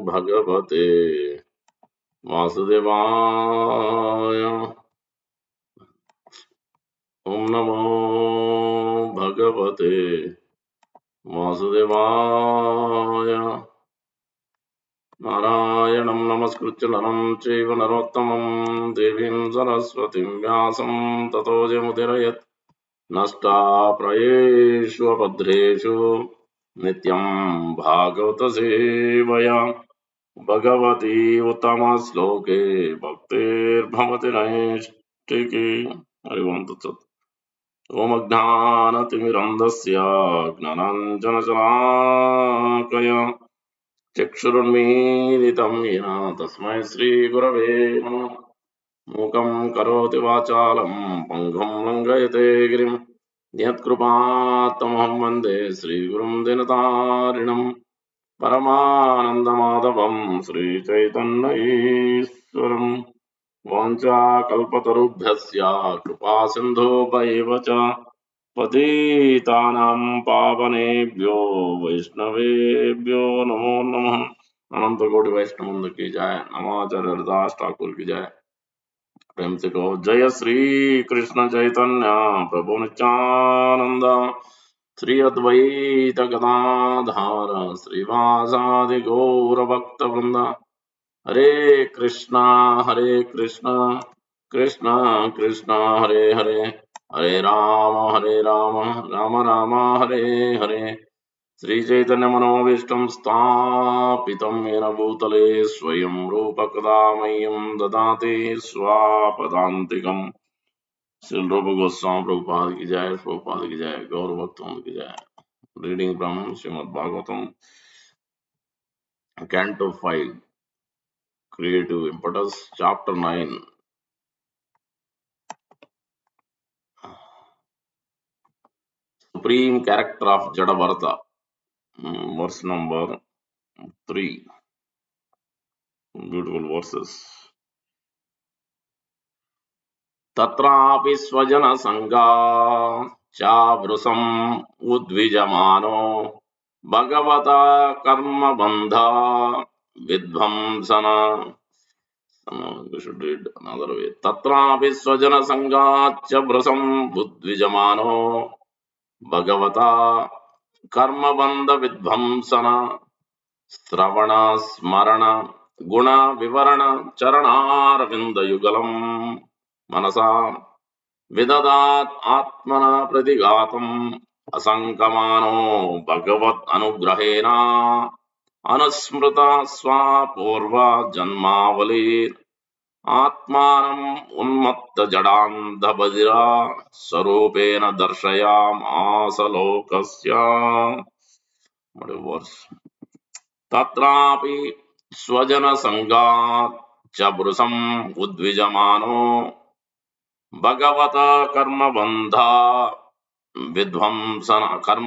भगवते वासुदेवाय। ओम नमो भगवते वासुदेवाय। नारायणं नमस्कृत्य नरं चैव नरोत्तमं देवीं सरस्वतीं व्यासं ततो जयमुदीरयेत्। नष्टाप्रायेषु अभद्रेषु नित्यं भागवतसेवया भगवती उत्तमश्लोके भक्तिर्भवति नैष्ठिकी। हरि ओं तत्सत्। ओम अज्ञानतिमिरन्धस्य ज्ञानाञ्जनशलाकया चक्षुरुन्मीलितं येन तस्मै श्रीगुरवे नमः। मूकं करोति वाचालं पङ्गुं लङ्घयते गिरिं यत्कृपात्तमहं वन्दे श्रीगुरुं दिनतारिणं परमानन्दमाधवं श्रीचैतन्यईश्वरम्। वाञ्छाकल्पतरुभ्यश्च कृपासिन्धुभ्यैव च पतितानां पावनेभ्यो वैष्णवेभ्यो नमो नमः। अनंत कोटि वैष्णव की जय। नमाचार्य हरिदास ठाकुर की जय। प्रेम से कहो जय श्री कृष्ण चैतन्य प्रभु नित्यानंद श्री अद्वैत गदाधर श्रीवासादि गौर भक्त वृंद। हरे कृष्णा कृष्णा कृष्णा हरे हरे, हरे राम राम राम हरे हरे। श्री चैतन्य मनोभीष्टं स्थापितं येन भूतले स्वयं रूप कदा मह्यं ददाति स्वापदान्तिकम्। श्री रूप गोस्वामी प्रभुपाद की जय, प्रभुपाद की जय, गौर भक्तों की जय। Reading from Shrimad Bhagavatam canto 5 creative impetus chapter 9 supreme character of Jada Bharata, verse number 3. Beautiful verses. तत्रापि स्वजन संगा चावृसम् उद्विजमानो भगवता कर्म बंधा विध्वंसन। We should read another way. तत्रापि स्वजन संगाच्च वृसम् उद्विजमानो भगवता कर्म बंध विध्वंसन श्रवण स्मरण गुण विवरण चरणारविंद युगलम् मनसा विददात् आत्मना प्रतिघातम् असंकमानो भगवत् अनुग्रहेण अनुस्मृत स्वापूर्व जन्मावली आत्मानम् उन्मत्त जडान्ध बधिरा स्वरूपेण दर्शयामास लोकस्य। तत्रापि स्वजन संगात् च वृषम् उद्विजमानो भगवत कर्म बंधा विध्वंसन कर्म।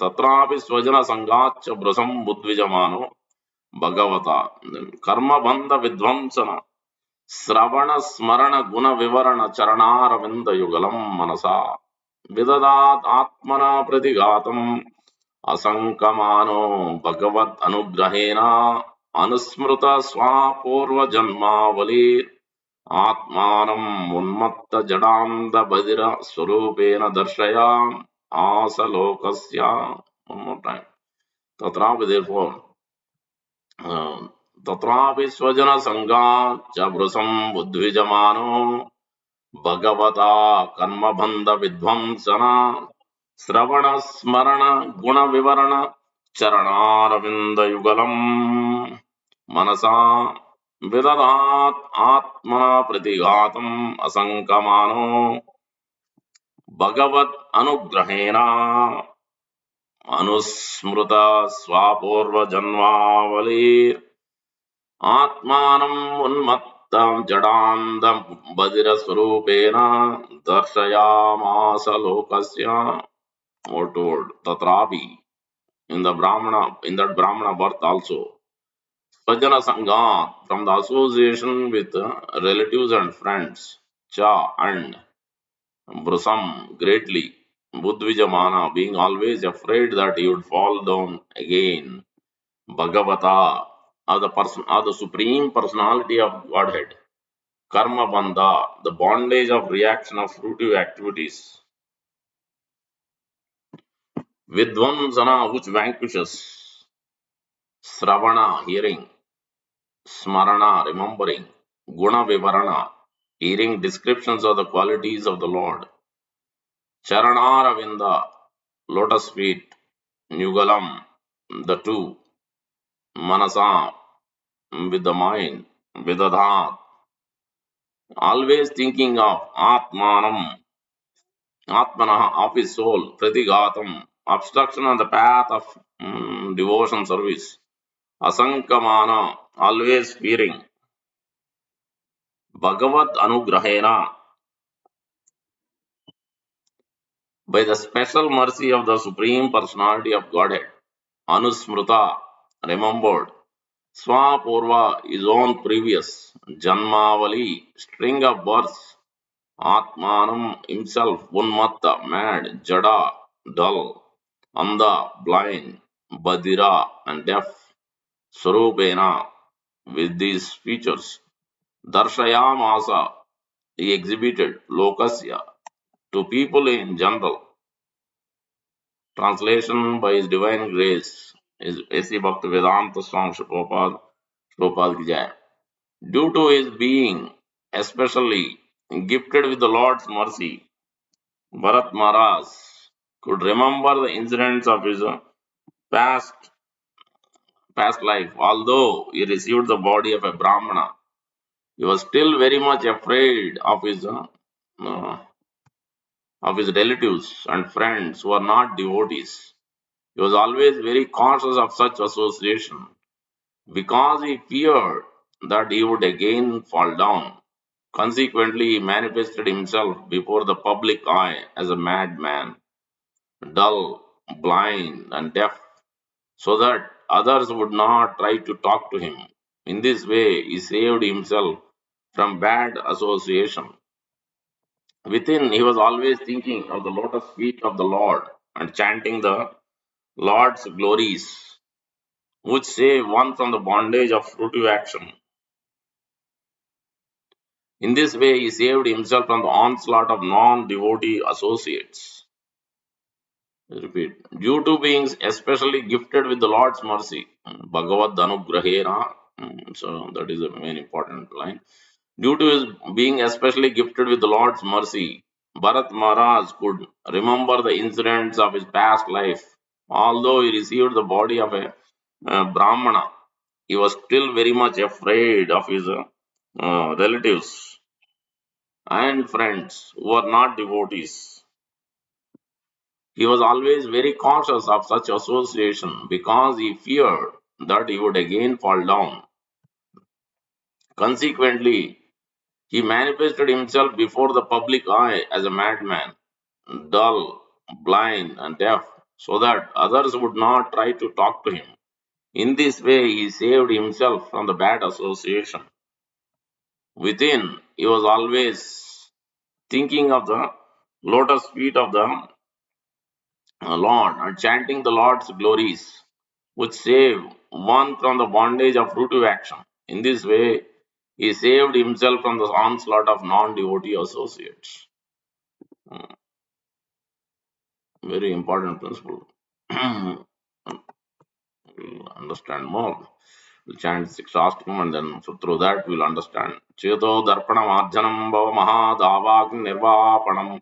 तत्रापि स्वजन संगात् च वृषम् उद्विजमानो भगवता कर्म बंध विध्वंसन श्रवण स्मरण गुण विवरण चरणारविंद युगलम् मनसा विददात् आत्मना प्रतिघातम् असंकमानो भगवत् अनुग्रहेण अनुस्मृत स्वापूर्व जन्मावली आत्मानम् उन्मत्त जडान्ध बधिर स्वरूपेण दर्शयाम आस लोकस्य। One more time. तत्रापि therefore तत्रापि स्वजन संगात् च वृषम् उद्विजमानो भगवता कर्मबन्ध विध्वंसन श्रवण स्मरण गुण विवरण चरणारविंद युगलम् मनसा विददात् आत्मना प्रतिघातम् असंकमानो भगवत् अनुग्रहेण अनुस्मृत स्वापूर्व जन्मावली आत्मानम् उन्मत्तं जडान्ध बधिर स्वरूपेण दर्शयामास लोकस्य। Or told tatrapi in that Brahmana birth also. Svajana Sangha, from the association with relatives and friends, Cha and Brusam greatly, Buddhvijamana being always afraid that he would fall down again. Bhagavata, or the supreme personality of Godhead. Karma bandha, the bondage of reaction of fruitive activities. Vidvansana, which vanquishes. Sravana, hearing. Smarana, remembering. Guna vivarana, hearing descriptions of the qualities of the Lord. Charanaravinda, lotus feet. Yugalam, the two. Manasa, with the mind. Vidadhat, always thinking of Atmanam, Atmana, of his soul. Pratigatam, obstruction on the path of devotion service. Asankamana, always fearing. Bhagavad Anugrahena, by the special mercy of the Supreme Personality of Godhead. Anusmruta, remembered. Swapurva, his own previous. Janmavali, string of births. Atmanam, himself. Unmatta, mad. Jada, dull. Anda, blind. Badira, and deaf. Swarupena, with these features. Darshayamasa, he exhibited. Lokasya, to people in general. Translation by His Divine Grace is A.C. Bhaktivedanta Swami Prabhupada ki Jai. Due to his being especially gifted with the Lord's mercy, Bharat Maharaj could remember the incidents of his past past life. Although he received the body of a Brahmana, he was still very much afraid uh, of his relatives and friends who are not devotees. He was always very cautious of such association because he feared that he would again fall down. Consequently, he manifested himself before the public eye as a madman, dull, blind, and deaf, so that others would not try to talk to him. In this way, he saved himself from bad association. Within, he was always thinking of the lotus feet of the Lord and chanting the Lord's glories, which save one from the bondage of fruitive action. In this way, he saved himself from the onslaught of non devotee associates. Repeat. Due to being especially gifted with the Lord's mercy, Bhagavad Anugrahena, so that is a very important line. Due to his being especially gifted with the Lord's mercy, Bharat Maharaj could remember the incidents of his past life. Although he received the body of a Brahmana, he was still very much afraid of his relatives and friends who were not devotees. He was always very cautious of such association because he feared that he would again fall down. Consequently, he manifested himself before the public eye as a madman, dull, blind, and deaf, so that others would not try to talk to him. In this way, he saved himself from the bad association. Within, he was always thinking of the lotus feet of the Lord and chanting the Lord's glories, which save one from the bondage of fruitive action. In this way, he saved himself from the onslaught of non devotee associates. Very important principle. We'll understand more. We'll chant Sikshastakam and then through that we'll understand. Cheto Darpanam Arjanam Bhava Mahadavagni Nirvapanam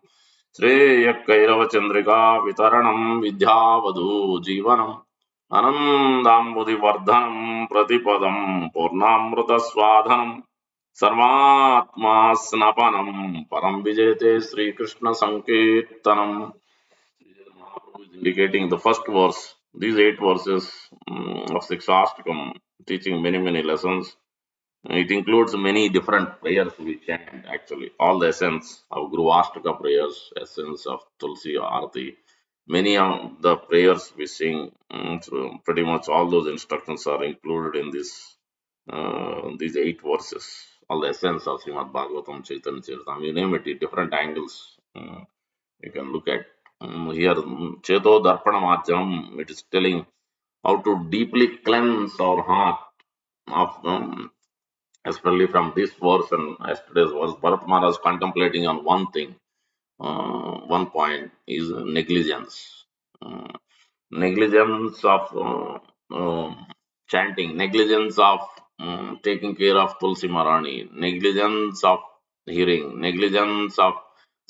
Shreyakairava Chandrika Vitaranam Vidyavadhu Jivanam Anandambudhi Vardhanam Pratipadam Purnamrita Swadhanam Sarvatma Snapanam Param Vijayate Sri Krishna Sankirtanam. Mahaprabhu is indicating the first verse, these eight verses of Sikshastakam, teaching many, many lessons. It includes many different prayers we chant, actually. All the essence of Guru Ashtaka prayers, essence of Tulsi Arati. Many of the prayers we sing, so pretty much all those instructions are included in these eight verses. All the essence of Srimad Bhagavatam, Chaitanya Charitamrita, you name it, different angles. You can look at here Cheto Darpana Marjanam, it is telling how to deeply cleanse our heart of, especially from this verse and yesterday's verse. Bharat Maharaj contemplating on one thing, one point is negligence. Uh, Negligence of chanting, negligence of taking care of Tulsi Marani, negligence of hearing, negligence of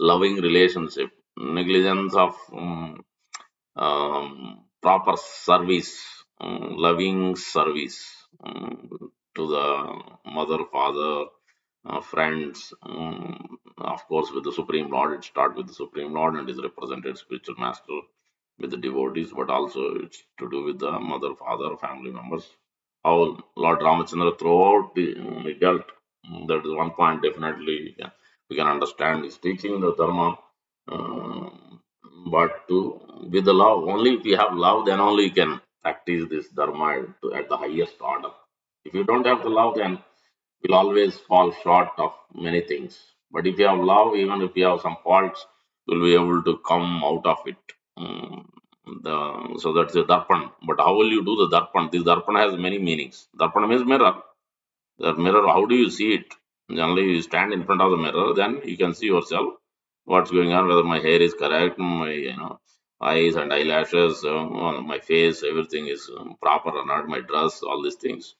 loving relationship, negligence of proper service, loving service to the mother, father, friends. Of course, with the Supreme Lord, it starts with the Supreme Lord and is represented spiritual master with the devotees, but also it's to do with the mother, father, family members. How Lord Ramachandra throughout the dealt. That is one point definitely we can understand. He's teaching the Dharma, uh, but to with the love. Only if you have love, then only you can practice this Dharma at the highest order. If you don't have the love, then you'll always fall short of many things. But if you have love, even if you have some faults, you'll be able to come out of it. Mm, so that's a darpan. But how will you do the darpan? This darpan has many meanings. Darpan means mirror. The mirror, how do you see it? Generally, you stand in front of the mirror, then you can see yourself what's going on, whether my hair is correct, my eyes and eyelashes, my face, everything is proper or not, my dress, all these things.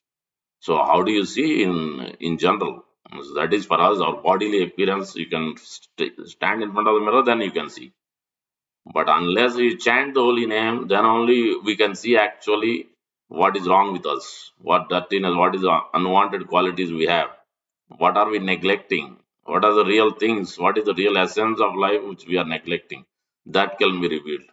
So how do you see in general? So that is for us, our bodily appearance. You can stand in front of the mirror, then you can see. But unless we chant the holy name, then only we can see actually what is wrong with us, what dirtiness, what is the unwanted qualities we have, what are we neglecting, what are the real things, what is the real essence of life which we are neglecting. That can be revealed.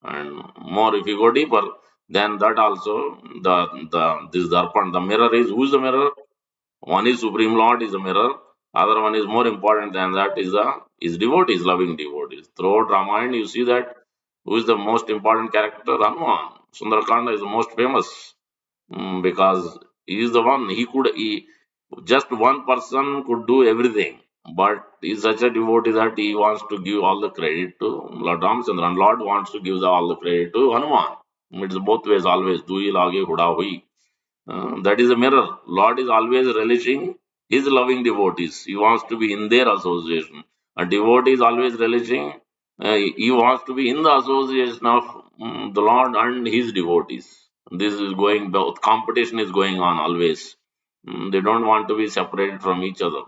And more, if you go deeper, then that also the this darpan, the mirror is who is the mirror? One is Supreme Lord is a mirror. Other one is more important than that is devotees, loving devotees. Throughout Ramayana, you see that who is the most important character? Hanuman. Sundarakanda is the most famous because he is the one. Just one person could do everything, but he is such a devotee that he wants to give all the credit to Lord Ramchandra, and Lord wants to give all the credit to Hanuman. It's both ways always. Dui lage huda hui. That is a mirror. Lord is always relishing his loving devotees. He wants to be in their association. A devotee is always relishing. He wants to be in the association of the Lord and his devotees. This is going. Both competition is going on always. They don't want to be separated from each other.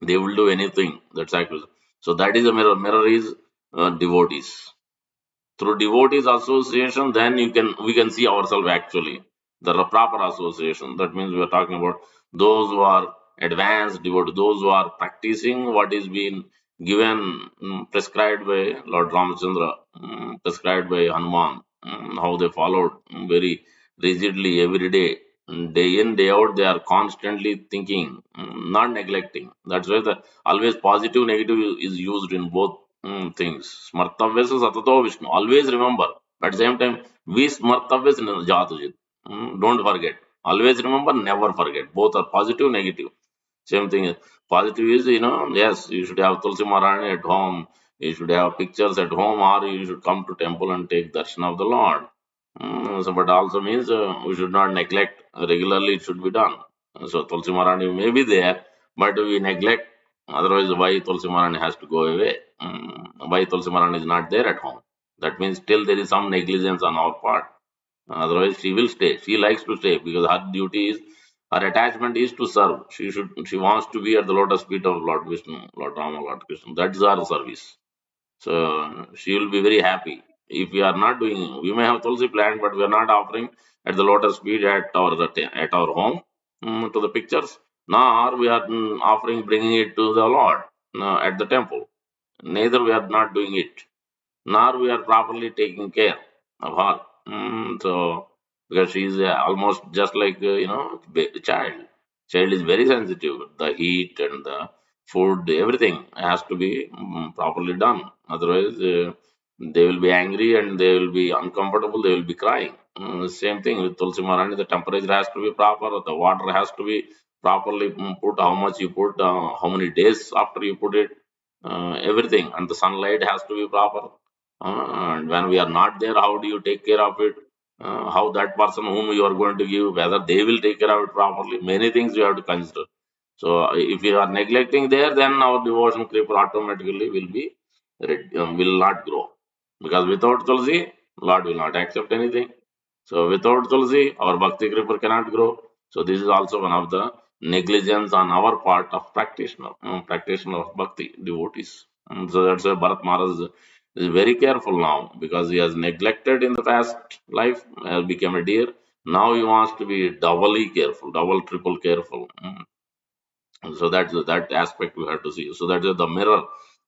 They will do anything. That's actually so. That is a mirror. Mirror is devotees. Through devotees association, then we can see ourselves actually the proper association. That means we are talking about those who are advanced devotees, those who are practicing what is being given, prescribed by Lord Ramachandra, prescribed by Hanuman, how they followed very rigidly every day. Day in day out they are constantly thinking, not neglecting. That's why the always positive negative is used in both things. Smartavyasa satato Vishnu. Always remember. At the same time, we smartavyas jatujit. Don't forget. Always remember, never forget. Both are positive, negative. Same thing. Positive is, yes, you should have Tulsi Maharani at home. You should have pictures at home, or you should come to temple and take darshan of the Lord. But also means we should not neglect. Regularly, it should be done. So Tulsi Maharani may be there, but we neglect. Otherwise, why Tulsi Maharani has to go away? Why Tulsi Maharani is not there at home? That means still there is some negligence on our part. Otherwise, she will stay. She likes to stay because her duty is, her attachment is to serve. She wants to be at the lotus feet of Lord Vishnu, Lord Rama, Lord Krishna. That is her service. So she will be very happy. If we are not doing, we may have Tulsi plant, but we are not offering at the lotus feet at our home to the pictures. Nor we are offering, bringing it to the Lord at the temple. Neither we are not doing it, nor we are properly taking care of her. So because she is almost just like child. Child is very sensitive. The heat and the food, everything has to be properly done. Otherwise, they will be angry and they will be uncomfortable. They will be crying. Same thing with Tulsi Maharani. The temperature has to be proper. The water has to be properly put. How much you put, how many days after you put it, everything, and the sunlight has to be proper. And when we are not there, how do you take care of it? how that person whom you are going to give, whether they will take care of it properly. Many things you have to consider. So if you are neglecting there, then our devotion creeper automatically will not grow. Because without Tulsi, Lord will not accept anything. So without Tulsi, our bhakti creeper cannot grow. So this is also one of the negligence on our part of practitioner of bhakti devotees. So that's why Bharat Maharaj is very careful now because he has neglected in the past life, has become a deer. Now he wants to be doubly careful, double, triple careful. So that's that aspect we have to see. So that's the mirror.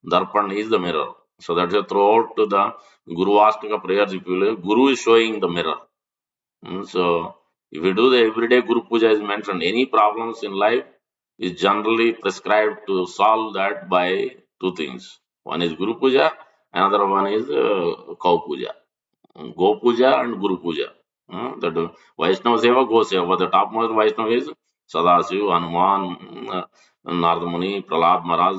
Darpan is the mirror. So that's throughout to the Guru Astaka prayers, if you will, Guru is showing the mirror. So if you do the everyday Guru Puja is mentioned, any problems in life is generally prescribed to solve that by two things. One is Guru Puja, another one is Kau Puja. Go Puja and Guru Puja. That Vaishnava Seva, Go Seva. But the topmost Vaishnava is Sadasiv, Hanuman, Narada Muni, Prahlad Maharaj,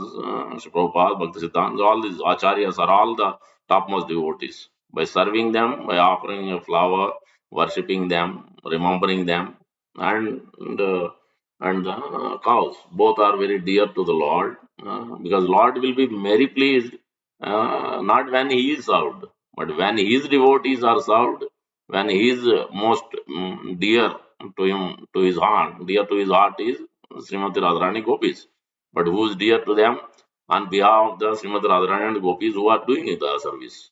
Prabhupada, Bhakti Siddhanta. All these acharyas are all the topmost devotees. By serving them, by offering a flower, worshipping them, remembering them, and the cows, both are very dear to the Lord, because Lord will be very pleased not when He is served, but when his devotees are served, when he is most dear to him, to his heart, dear to his heart is Srimati Radharani Gopis. But who is dear to them on behalf of the Srimati Radharani and Gopis who are doing the service?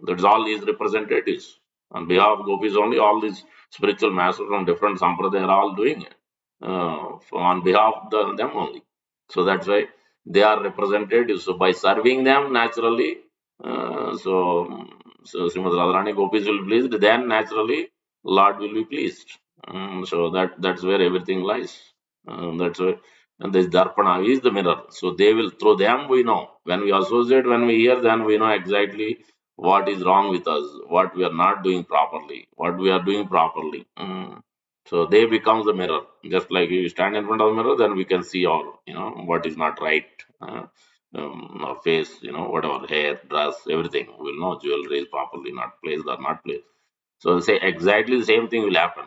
That's all his representatives. On behalf of Gopis only, all these spiritual masters from different sampradaya are all doing it. On behalf of them only. So that's why they are representatives. So by serving them naturally, so Srimad Radharani Gopis will be pleased, then naturally Lord will be pleased. So that's where everything lies. That's why and this Darpana is the mirror. So they will through them we know. When we associate, when we hear, then we know exactly what is wrong with us, what we are not doing properly, what we are doing properly. So they become the mirror. Just like you stand in front of the mirror, then we can see all, what is not right. Our face, whatever, hair, dress, everything. We'll know jewelry is properly not placed or not placed. So say exactly the same thing will happen.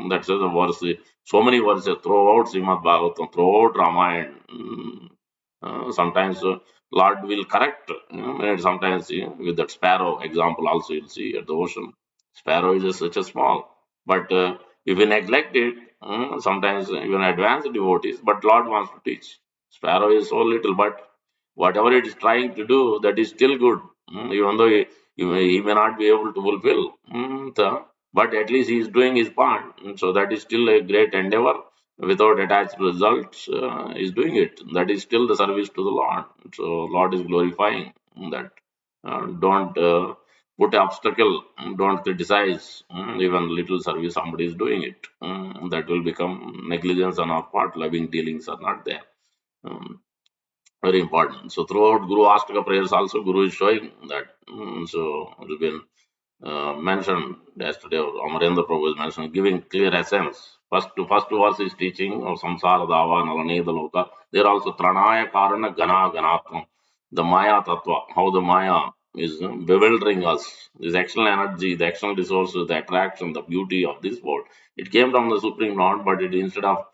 That's why the verse, so many verses throughout Srimad Bhagavatam, throughout Ramayana. Sometimes Lord will correct. And sometimes with that sparrow example also you'll see at the ocean. Sparrow is such a small, but if we neglect it, sometimes even advanced devotees, but Lord wants to teach. Sparrow is so little, but whatever it is trying to do, that is still good. Even though he may not be able to fulfill, but at least he is doing his part. So that is still a great endeavor without attached results. Is doing it. That is still the service to the Lord. So Lord is glorifying that. Don't put obstacle. Don't criticize. Even little service somebody is doing it. That will become negligence on our part. Loving dealings are not there. Um, Very important. So throughout Guru Astaka prayers also Guru is showing that. So it's been mentioned yesterday, or Amarendra Prabhu is mentioned, giving clear essence. First verse is teaching of samsara dava nalane loka. There also tranaya karana gana ganatvam, the maya tattva, how the maya is bewildering us. This external energy, the external resources, the attraction, the beauty of this world. It came from the Supreme Lord, but it instead of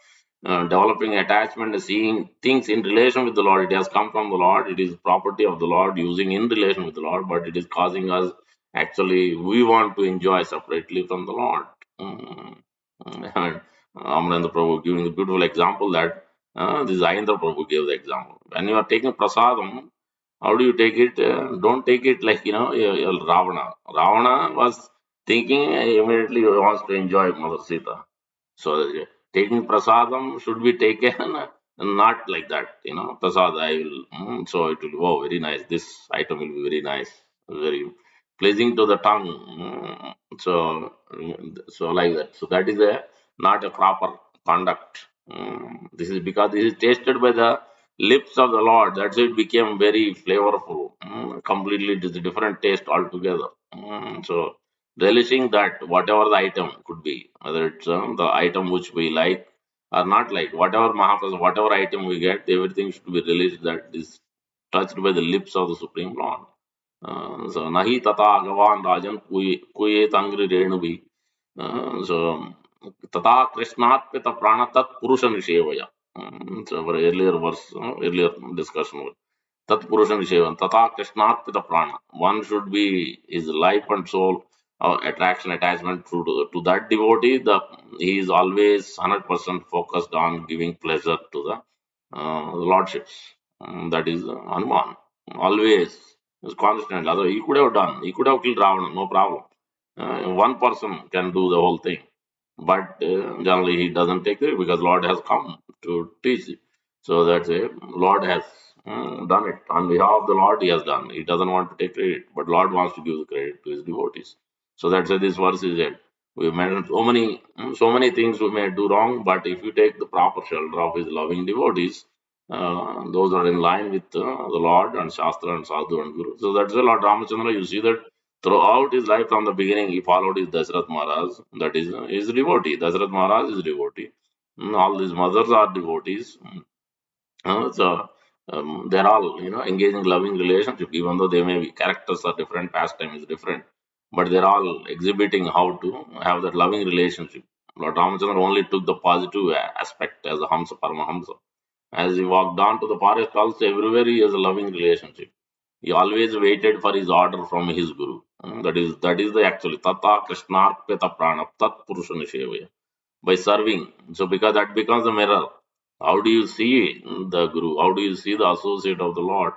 developing attachment, seeing things in relation with the Lord, it has come from the Lord. It is property of the Lord, using in relation with the Lord, but it is causing us. Actually, we want to enjoy separately from the Lord. And Amarendra Prabhu giving a beautiful example that this Ayendra Prabhu gave the example. When you are taking prasadam, how do you take it? Don't take it like, Ravana. Ravana was thinking immediately he wants to enjoy Mother Sita. So taking prasadam should be taken not like that, prasad I will, so it will, oh, very nice. This item will be very nice, very pleasing to the tongue. So like that. So that is not a proper conduct. This is because this is tasted by the lips of the Lord. That's why it became very flavorful. Completely it is a different taste altogether. So relishing that whatever the item could be, whether it's the item which we like or not like, whatever Mahaprasad, whatever item we get, everything should be relished that is touched by the lips of the Supreme Lord. So nahi tata agavan rajan kuye tangri renubhi. So tata krishnat pita prana tat purusha nishevaya. So our earlier verse, earlier discussion. Tat Purusha Nishevan, Tata Krishnarpita Prana. One should be his life and soul, attraction, attachment to that devotee. He is always 100% focused on giving pleasure to the lordships. That is Hanuman. Always is constant. Otherwise, he could have done. He could have killed Ravana, no problem. One person can do the whole thing, but generally he doesn't take it because Lord has come to teach it. So that's a Lord has done it on behalf of the Lord. He has done. He doesn't want to take credit, but Lord wants to give the credit to his devotees. So that's why this verse is it. We mentioned so many things we may do wrong, but if you take the proper shelter of his loving devotees, those are in line with the Lord and Shastra and Sadhu and Guru. So that's why Lord Ramachandra, you see that throughout his life from the beginning, he followed his Dasarath Maharaj, that is his devotee. Dasarath Maharaj is devotee. All these mothers are devotees. So they're all engaging loving relationship, even though they may be characters are different, pastime is different, but they're all exhibiting how to have that loving relationship. Lord Ramachandra only took the positive aspect as a Hamsa Paramahamsa. As he walked down to the forest, also everywhere he has a loving relationship. He always waited for his order from his guru. That is the actually Tata Krishnarpita Prana Tat Purusha Nishevaya. By serving. So because that becomes the mirror. How do you see the guru? How do you see the associate of the Lord?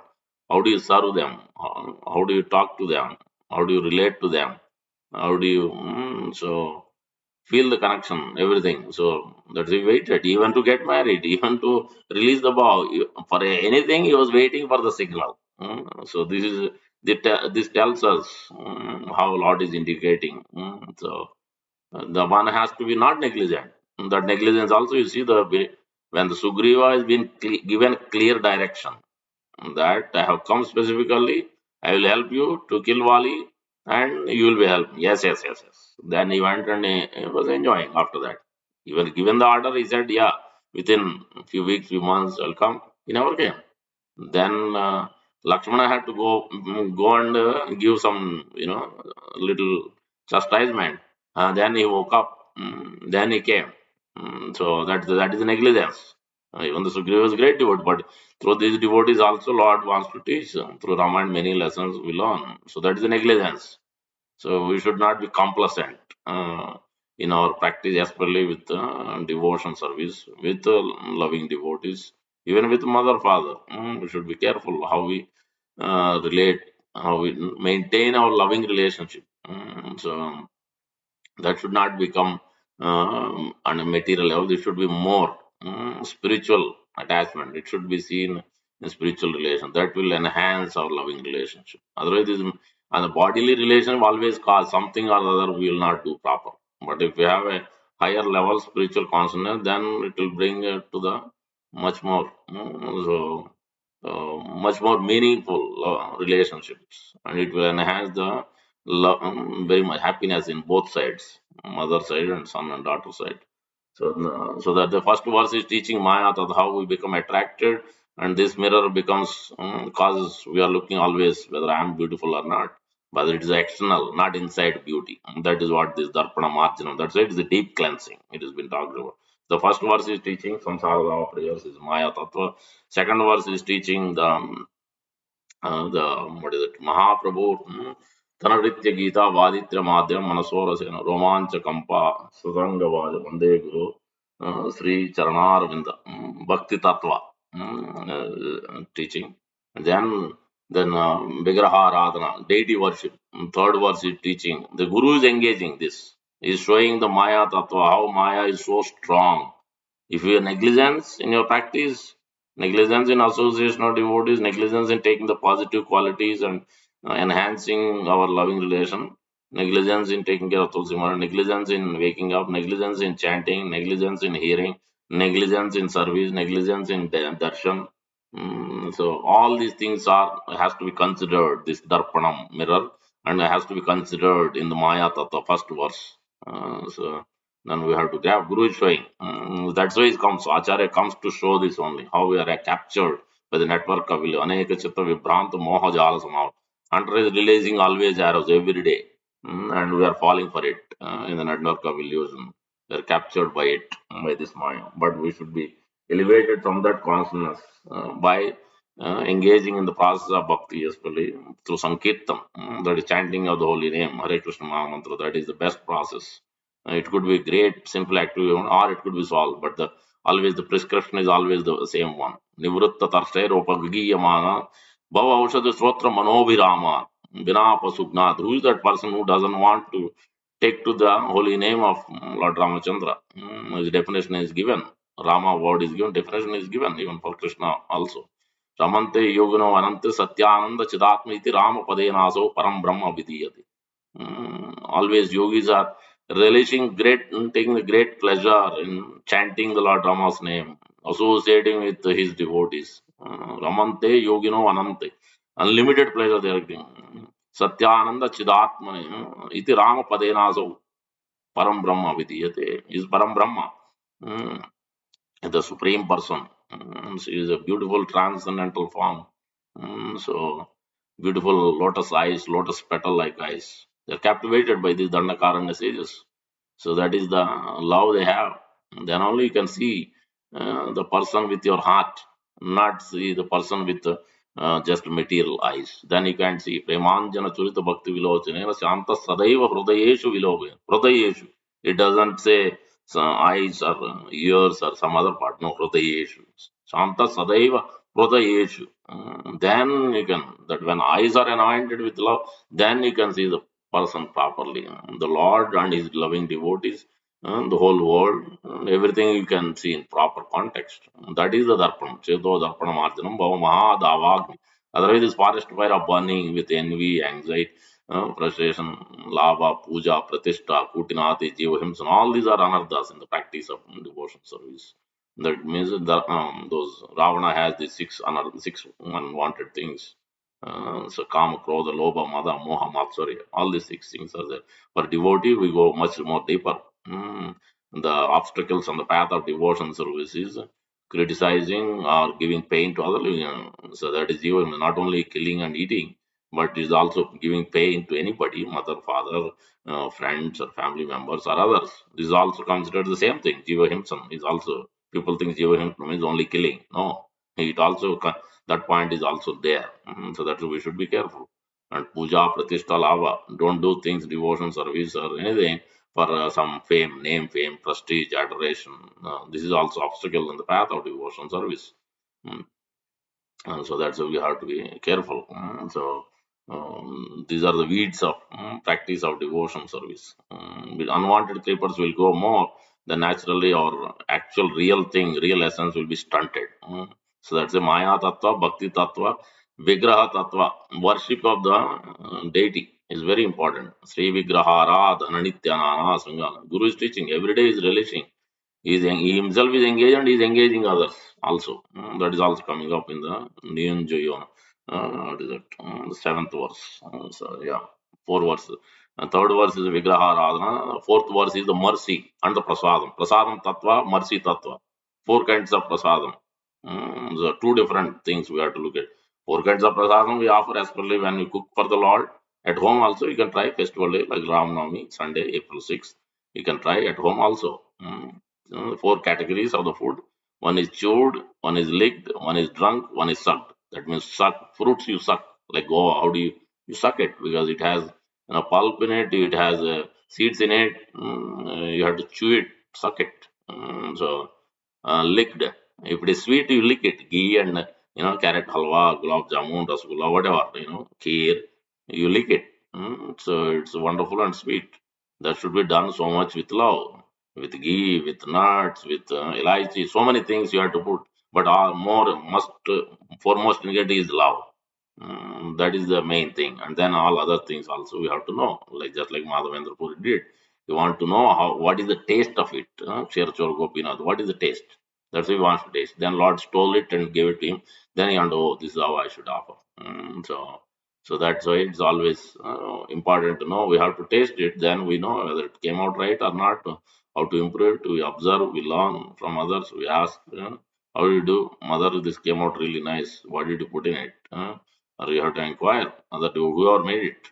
How do you serve them? How do you talk to them? How do you relate to them? How do you feel the connection, everything? So that's he waited, even to get married, even to release the vow. For anything, he was waiting for the signal. So this tells us how Lord is indicating. The one has to be not negligent. That negligence also, you see, when the Sugriva has been given clear direction that I have come specifically, I will help you to kill Wali and you will be helped. Yes, yes, yes, yes. Then he went and he was enjoying after that. Even given the order, he said, yeah, within a few weeks, few months, I'll come. He never came. Then Lakshmana had to go and give some, little chastisement. Then he woke up. Then he came. So that is negligence. Even the Sugriva is a great devotee, but through these devotees also Lord wants to teach. Through Ramayana, many lessons we learn. So that is the negligence. So we should not be complacent in our practice, especially with devotion service, with loving devotees, even with mother, father. We should be careful how we relate, how we maintain our loving relationship. So that should not become on a material level. It should be more spiritual attachment. It should be seen in spiritual relation. That will enhance our loving relationship. Otherwise, this and the bodily relation will always cause something or other we will not do proper. But if we have a higher level spiritual consciousness, then it will bring to the much more much more meaningful relationships, and it will enhance the very much happiness in both sides, mother side and son and daughter side. So that the first verse is teaching Maya that how we become attracted, and this mirror becomes causes we are looking always whether I am beautiful or not, but it is external, not inside beauty. That is what this Darpana Marjanam. That's why it is a deep cleansing. It has been talked about. The first verse is teaching Samsara prayers is Maya Tattva. Second verse is teaching the what is it? Mahaprabhu. Tanavritya Gita Vaditra Madhyam Manasorasena Romancha Kampa Sudangavaja Vande Guru Sri Charanaravindha Bhakti Tattva teaching. Then Vigraha Radhana, deity worship. Third verse is teaching. The Guru is engaging this. He is showing the Maya Tattva, how Maya is so strong. If you have negligence in your practice, negligence in association of devotees, negligence in taking the positive qualities and enhancing our loving relation, negligence in taking care of Tulsi Mara, negligence in waking up, negligence in chanting, negligence in hearing, negligence in service, negligence in darshan. So all these things are has to be considered, this darpanam mirror, and has to be considered in the Maya Tattva first verse. So then we have to have Guru is showing. That's why it comes. Acharya comes to show this only how we are captured by the network of will. Aneka chitta vibhranta moha jala samav. Hunter is releasing always arrows every day, and we are falling for it in the network of illusion. We are captured by it, by this mind. But we should be elevated from that consciousness by engaging in the process of bhakti, especially through Sankirtan, that is chanting of the holy name, Hare Krishna Maha Mantra. That is the best process. It could be great, simple activity, or it could be solved, but always the prescription is always the same one. Nivritta Tarsher Upagiyamana Bhava Aushadha Strotra Manobhirama Vina Pasugnath. Who is that person who doesn't want to take to the holy name of Lord Ramachandra? His definition is given. Rama word is given, definition is given, even for Krishna also. Ramante Yogino Anante Satyananda Chidatma iti Rama Padenaso Param Brahma Vidiyati. Always yogis are relishing great, taking a great pleasure in chanting the Lord Rama's name, associating with his devotees. Ramante Yogino Anante. Unlimited pleasure they are getting. Satyananda Chidatmane iti Rama Padenaso Param Brahma Vidiyate is Param Brahma. Mm, the Supreme Person. She is a beautiful transcendental form. So beautiful lotus eyes, lotus petal like eyes. They're captivated by these Dandakaranya sages. So that is the love they have. Then only you can see the person with your heart, not see the person with just material eyes. Then you can see Premanjana Churita Bhakti Vilochanena Shanta Sadaiva Hrudayeshu Viloke. Hrudayeshu. It doesn't say some eyes or ears or some other part. No, Hrudayeshu. Shanta Sadaiva Hrudayeshu. Then you can, that when eyes are anointed with love, then you can see the person properly. The Lord and his loving devotees, the whole world, everything you can see in proper context. That is the Darpanam. Cheto Darpanam Arjanam Bhava Mahadavagni. Otherwise, this forest fire are burning with envy, anxiety, frustration, lava, puja, pratishtha, kutinati, jivahimsan. All these are anarthas in the practice of devotion service. That means that those Ravana has the six unwanted things. So Kama, Krodha, Lobha, Mada, Moha, Matsarya. All these six things are there. For devotee, we go much more deeper. The obstacles on the path of devotion service is criticizing or giving pain to other living. So that is even not only killing and eating, but is also giving pain to anybody, mother, father, friends, or family members, or others. This is also considered the same thing. Jiva Himsam is also, people think Jiva Himsam means only killing. No, it also, that point is also there. So that we should be careful. And puja, pratishtha, lava. Don't do things, devotion, service, or anything for some fame, name, fame, prestige, adoration. This is also obstacle in the path of devotion service. Mm. So that's why we have to be careful. These are the weeds of practice of devotion service. With unwanted creepers will grow more than naturally, or actual real thing, real essence will be stunted. So that's the Maya Tattva, Bhakti Tattva, Vigraha Tattva. Worship of the deity is very important. Sri Vigrahara Dhananityanana Sangana. Guru is teaching, every day is relishing. He himself is engaged and he is engaging others also. That is also coming up in the Niyam Jayon. What is it? The seventh verse. So, yeah, four verses. Third verse is Vigraha Radhana. Fourth verse is the mercy and the prasadam. Prasadam Tattva, mercy Tattva. Four kinds of prasadam. So two different things we have to look at. Four kinds of prasadam we offer especially when we cook for the Lord. At home also you can try festival day like Ram Navami, Sunday, April 6th. You can try at home also. Four categories of the food. One is chewed, one is licked, one is drunk, one is sucked. That means suck fruits you suck like guava. How do you suck it? Because it has pulp in it, it has seeds in it. You have to chew it, suck it. So licked. If it is sweet, you lick it. Ghee and carrot halwa, gulab jamun, rasgulla, whatever kheer, you lick it. So it's wonderful and sweet. That should be done so much with love, with ghee, with nuts, with elaichi. So many things you have to put, but all more must foremost ingredient is love. That is the main thing, and then all other things also we have to know. Like just like Madhavendra Puri did, you want to know how what is the taste of it. Sherchor Gopinath, what is the taste? That's what he wants to taste. Then Lord stole it and gave it to him. Then he understood, oh, this is how I should offer. So that's why it's always important to know. We have to taste it. Then we know whether it came out right or not. How to improve it. We observe. We learn from others. We ask, how do you do, mother? This came out really nice. What did you put in it? or you have to inquire that whoever made it.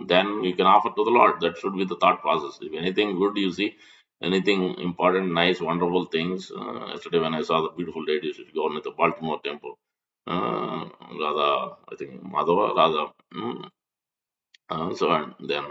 Then you can offer to the Lord. That should be the thought process. If anything good you see, anything important, nice, wonderful things. Yesterday when I saw the beautiful lady, she gone at the Baltimore temple. Radha, I think Madhava, Radha. So and then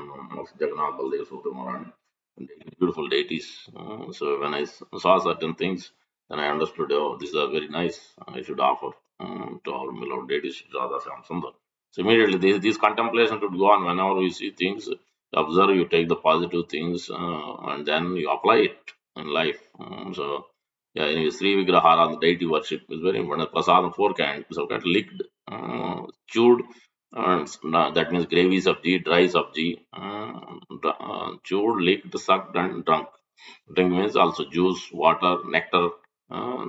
Jagannath, Baldev, Subramanian, and beautiful deities. So when I saw certain things, then I understood, oh, these are very nice. I should offer to our beloved deities, Radha Shyam Sundar. So immediately these contemplations would go on whenever we see things, observe, you take the positive things, and then you apply it in life. So yeah, anyway, Sri Vigrahara, the deity worship is very important. Prasadam, four kinds, so kind licked, chewed, that means gravy sabji, dry sabji, chewed, licked, sucked, and drunk. Drink means also juice, water, nectar.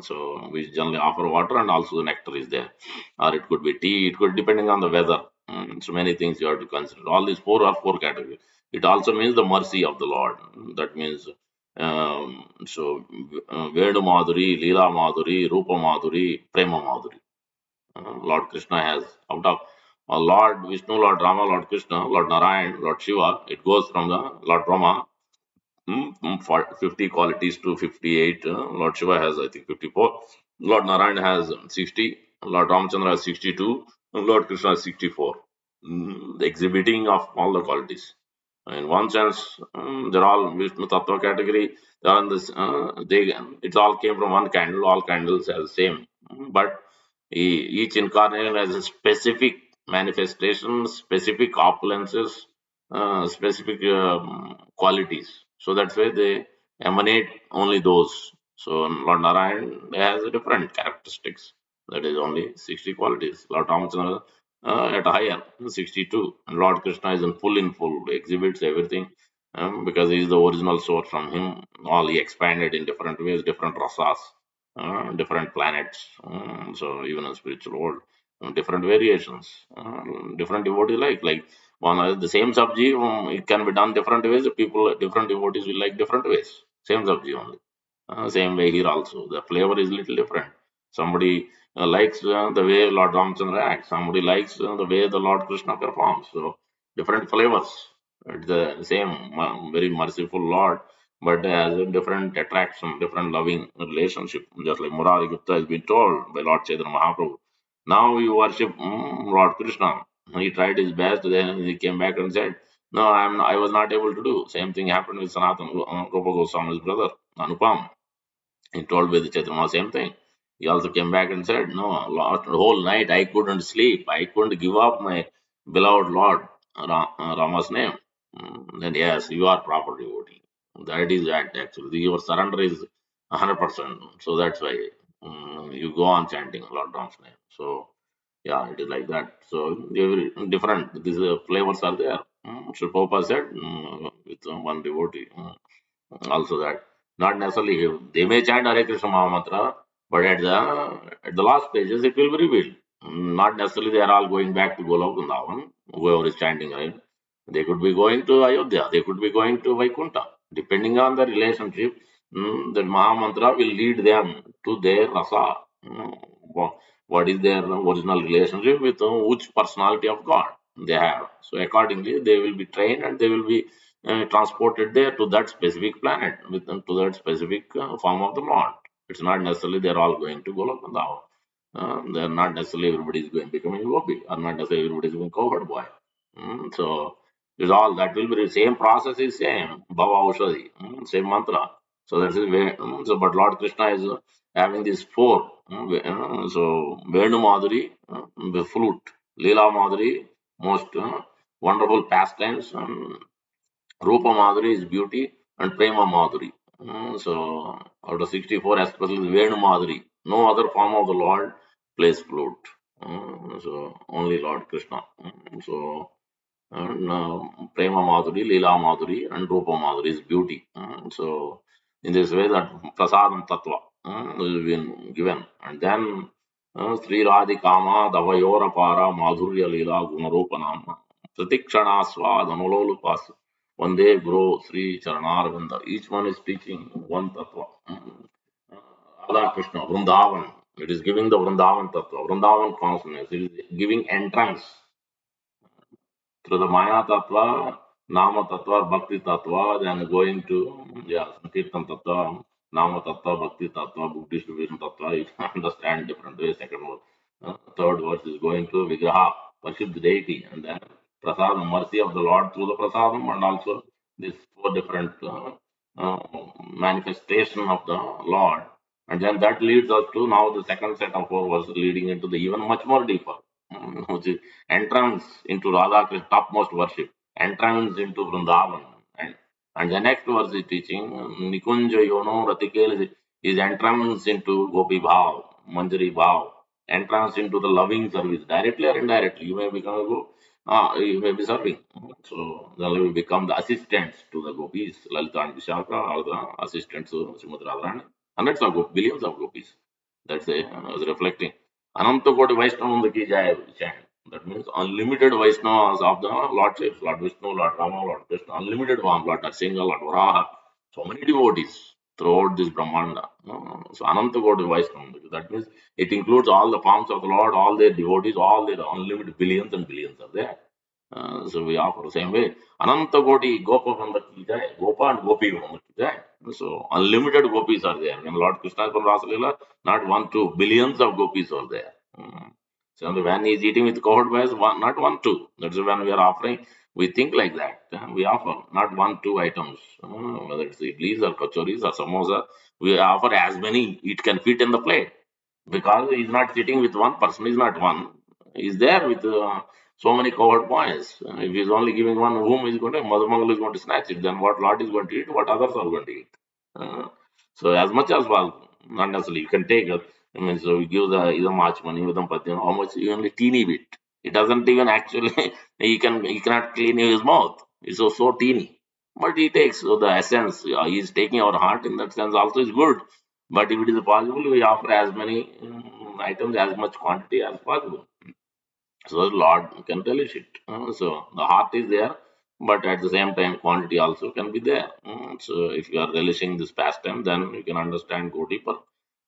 So we generally offer water and also the nectar is there. Or it could be tea, it could depending on the weather. So many things you have to consider. All these four are four categories. It also means the mercy of the Lord. That means Venu Madhuri, Leela Madhuri, Rupa Madhuri, Prema Madhuri. Lord Krishna has out of Lord Vishnu, Lord Rama, Lord Krishna, Lord Narayan, Lord Shiva. It goes from the Lord Brahma, 50 qualities to 58. Lord Shiva has, I think, 54. Lord Narayan has 60. Lord Ramachandra has 62. Lord Krishna has 64. The exhibiting of all the qualities. In one sense, they're all Vishnu Tattva category. They are in this, it all came from one candle. All candles are the same. But each incarnation has a specific manifestation, specific opulences, specific qualities. So that's why they emanate only those. So Lord Narayan has a different characteristics. That is only 60 qualities. Lord Ramachandra at higher 62. And Lord Krishna is in full, exhibits everything because he is the original source. From him, all he expanded in different ways, different rasas, different planets. So even in spiritual world, different variations, different devotee like one the same sabji, it can be done different ways. People, different devotees will like different ways. Same sabji only. Same way here also, the flavor is little different. Somebody likes the way Lord Ramchandra acts. Somebody likes the way the Lord Krishna performs. So different flavors. It's the same very merciful Lord, but has a different attraction, different loving relationship. Just like Murari Gupta has been told by Lord Chaitanya Mahaprabhu. Now you worship Lord Krishna. He tried his best, then he came back and said, "No, I was not able to do." Same thing happened with Sanatan Rupa Goswami's brother Anupam. He told Vedi Chaitanya same thing. He also came back and said, "No, Lord, the whole night I couldn't sleep. I couldn't give up my beloved Lord Rama's name." Then yes, you are proper devotee. That is that actually. Your surrender is 100%. So that's why you go on chanting Lord Ram's name. So yeah, it is like that. So every different. These flavors are there. Sri Prabhupada said with one devotee. Also that not necessarily they may chant Hare Krishna Mahamantra, but at the last pages it will be revealed. Not necessarily they are all going back to Golok Vrindavan, whoever is chanting, right? They could be going to Ayodhya, they could be going to Vaikuntha. Depending on the relationship, the Mahamantra will lead them to their rasa. What is their original relationship with which personality of God they have. So accordingly, they will be trained and they will be transported there to that specific planet, with to that specific form of the Lord. It's not necessarily they're all going to Golok Vrindavan. They're not necessarily everybody is going becoming a gopi, or not necessarily everybody is going cowherd boy. So it's all that will be the same process is same. Bhava Aushadhi, same mantra. So that's the way. So but Lord Krishna is having these four. So Venu Madhuri, the flute, Leela Madhuri, most wonderful pastimes. Rupa Madhuri is beauty and Prema Madhuri. So out of 64 especially Venu Madhuri. No other form of the Lord plays flute. So only Lord Krishna. So and Prema Madhuri, Leela Madhuri, and Rupa Madhuri is beauty. So in this way that Prasadam Tattva is been given. And then Sri Radhikama Davayora Para Madhurya Leela Gunarupa Nama Pratikshana Swad Anulolupas Vande Guru Sri Charanarvinda. Each one is teaching one Tattva. Radha Krishna, Vrindavan. It is giving the Vrindavan Tattva, Vrindavan consciousness. It is giving entrance through the Maya Tattva, Nama Tattva, Bhakti Tattva, then going to Sankirtan Tattva, Nama Tattva, Bhakti Tattva, book distribution Tattva. You can understand different ways. Second verse, third verse is going to Vigraha, worship the deity, and then Prasadam, mercy of the Lord through the Prasadam, and also these four different uh, manifestation of the Lord. And then that leads us to now the second set of four verses leading into the even much more deeper, which is entrance into Radha Krishna topmost worship, entrance into Vrindavan. And the next verse is teaching Nikunja Yono Ratikel is entrance into Gopi Bhav, Manjari Bhav, entrance into the loving service, directly or indirectly. You may become a you may be serving. So then you will become the assistants to the gopis, Lalita and Vishaka, or the assistants to Srimati Radharani. Hundreds of gopis, billions of gopis. That's a I was reflecting. Ananta Koti Vaishnava ki jai chant. That means unlimited Vaishnavas of the Lordships, Lord Vishnu, Lord Rama, Lord Krishna, unlimited one, Lord Nrsimha, Lord Varaha. So many devotees throughout this Brahmanda. So Ananta Koti Vaishnava. That means it includes all the forms of the Lord, all their devotees, all their unlimited billions and billions are there. So we offer the same way. Ananta Koti Gopa Vranda ki jai, Gopa and Gopi Vranda ki jai. So unlimited gopis are there. When Lord Krishna is from Rasalila, not one, two, billions of gopis are there. So when he is eating with cohort wise, one, not one, two. That's when we are offering. We think like that. We offer not one, two items. Whether it's idlis or kachoris or samosa, we offer as many it can fit in the plate because he's not sitting with one person. He's not one. He's there with so many covered points. If he's only giving one, whom is going to Mother Mangal is going to snatch it. Then what Lord is going to eat, what others are going to eat. Uh, so as much as possible, not necessarily you can take. I mean, so we give the either much money with them, but how much you only teeny bit. It doesn't even actually. He cannot clean his mouth. It's so teeny. But he takes so the essence. He's taking our heart in that sense. Also is good. But if it is possible, we offer as many items, as much quantity as possible. So the Lord can relish it. So the heart is there, but at the same time, quantity also can be there. So if you are relishing this pastime, then you can understand, go deeper.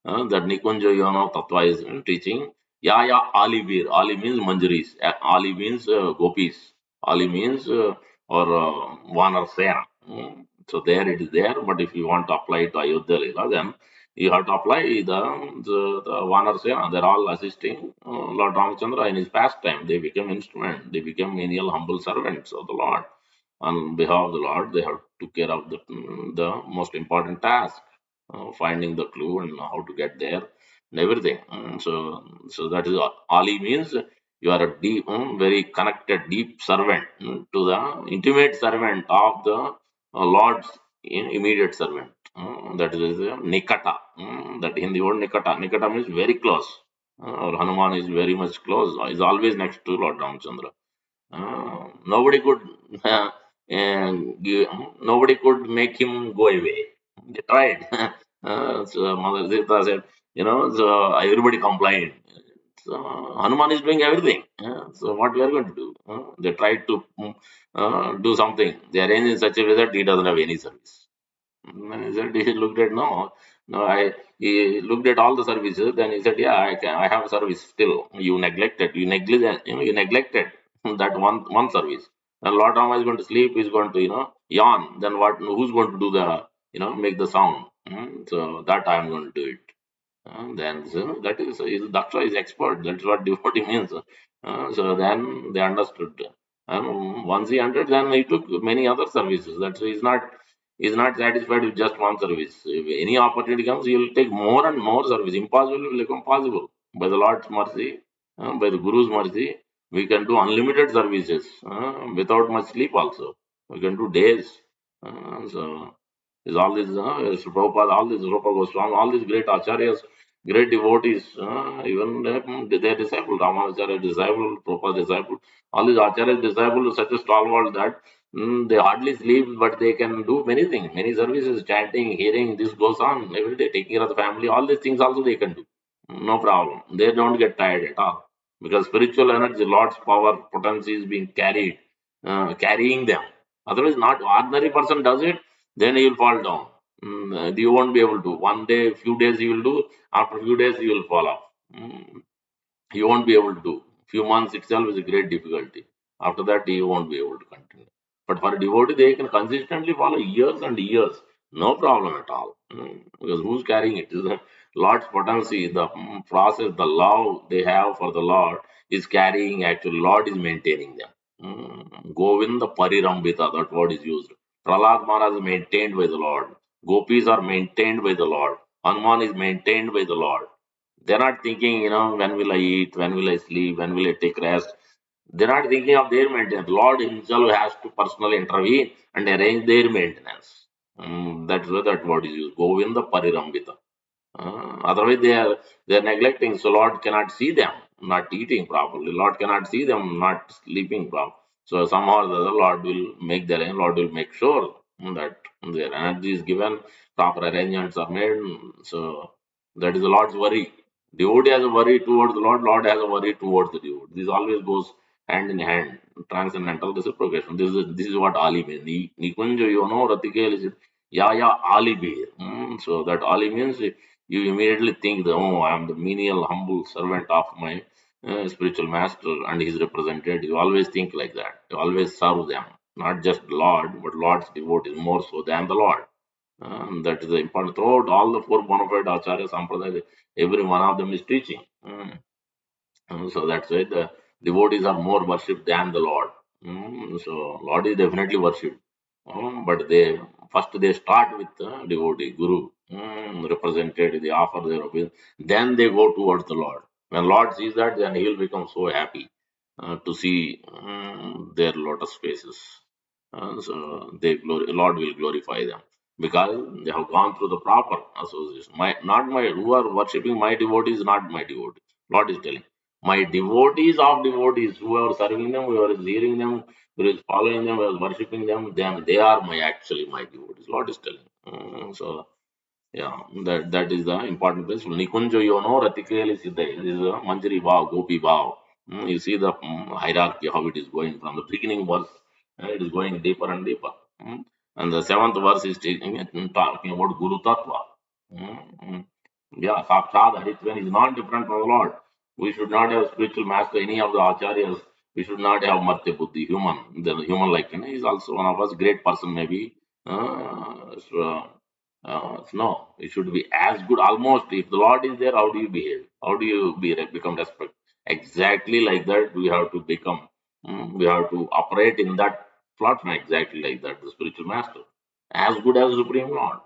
That Nikunja Yono Tattva is teaching. Ya Ali Ali means manjaris. Ali means gopis. Ali means or Vanar Sena. So there it is there. But if you want to apply it to Ayodhya Leela, then you have to apply the Vanar Sena. They're all assisting Lord Ramachandra in his pastime. They became instrument. They became menial humble servants of the Lord. On behalf of the Lord, they have took care of the most important task, finding the clue and how to get there and everything. So that is Ali means you are a deep, very connected, deep servant to the intimate servant of the Lord's immediate servant. That is Nikata. That Hindi word Nikata. Nikata means very close. Or Hanuman is very much close. Is always next to Lord Ramchandra. Nobody could nobody could make him go away. They tried. So Mother Sita said, so everybody complained. So Hanuman is doing everything. So what we are going to do? They tried to do something. They arranged in such a way that he doesn't have any service. When he said he looked at no, he looked at all the services. Then he said, yeah, I have a service still. You neglected that one service. And Lord Rama is going to sleep. He's going to yawn. Then what? Who's going to do the make the sound? So that I am going to do it. Then so that is Daksha is expert. That's what devotee means. So then they understood. Once he entered, then he took many other services. That's why he's not satisfied with just one service. If any opportunity comes, he will take more and more service. Impossible will become possible by the Lord's mercy, by the Guru's mercy. We can do unlimited services without much sleep. Also, we can do days. So is all these Prabhupada, all these Rupa Goswami, all these great acharyas, great devotees, even their disciple, Ramanacharya disciple, Prabhupada disciple, all these acharyas disciple such a stalwart that they hardly sleep, but they can do many things, many services, chanting, hearing, this goes on every day, taking care of the family, all these things also they can do. No problem. They don't get tired at all. Because spiritual energy, Lord's power, potency is being carried, carrying them. Otherwise, not ordinary person does it, then he will fall down. You won't be able to. One day, few days you will do. After few days you will fall off. You won't be able to do. Few months itself is a great difficulty. After that, you won't be able to continue. But for a devotee, they can consistently follow years and years, no problem at all. Because who's carrying it? Is the Lord's potency, the process, the love they have for the Lord is carrying. Actually, Lord is maintaining them. Govinda Parirambita, that word is used. Prahlad Maharaj is maintained by the Lord. Gopis are maintained by the Lord. Hanuman is maintained by the Lord. They're not thinking, when will I eat, when will I sleep, when will I take rest. They're not thinking of their maintenance. Lord Himself has to personally intervene and arrange their maintenance. That's why that word is used. Govinda Parirambita. Otherwise, they are neglecting. So Lord cannot see them not eating properly. Lord cannot see them not sleeping properly. So somehow or the other, Lord will make their Lord will make sure that their energy is given, proper arrangements are made. So that is the Lord's worry. Devotee has a worry towards the Lord. Lord has a worry towards the devotee. This always goes hand in hand. Transcendental reciprocation. This is what Ali means. Nikunjo yono ratike ya Ali be. So that Ali means you immediately think that, oh, I am the menial, humble servant of my spiritual master and his representative. You always think like that. You always serve them. Not just Lord, but Lord's devotee is more so than the Lord. That is the important. Throughout all the four bona fide Acharya Sampradaya, every one of them is teaching. So that's why the devotees are more worshipped than the Lord. So Lord is definitely worshipped. But they start with the devotee, Guru, represented, they offer their obedience. Then they go towards the Lord. When Lord sees that, then he will become so happy to see their lotus faces. So Lord will glorify them because they have gone through the proper association. Not my who are worshipping my devotees, not my devotees. Lord is telling. My devotees of devotees who are serving them, who are hearing them, who is following them, who is worshipping them, then they are my devotees. Lord is telling. So yeah, that is the important principle. Nikunjo yono ratikeli siddhai. This is a Manjari Bhav, Gopi Bhav. You see the hierarchy, how it is going from the beginning verse, it is going deeper and deeper. And the seventh verse is talking about Guru Tattva. Mm, mm. Yeah, Sakshad Haritvan is not different from the Lord. We should not have spiritual master, any of the acharyas. We should not have Martya Buddhi, human. The human like is also one of us, great person maybe. No, it should be as good almost. If the Lord is there, how do you behave? How do you become respect? Exactly like that, we have to become. We have to operate in that platform exactly like that, the spiritual master. As good as Supreme Lord.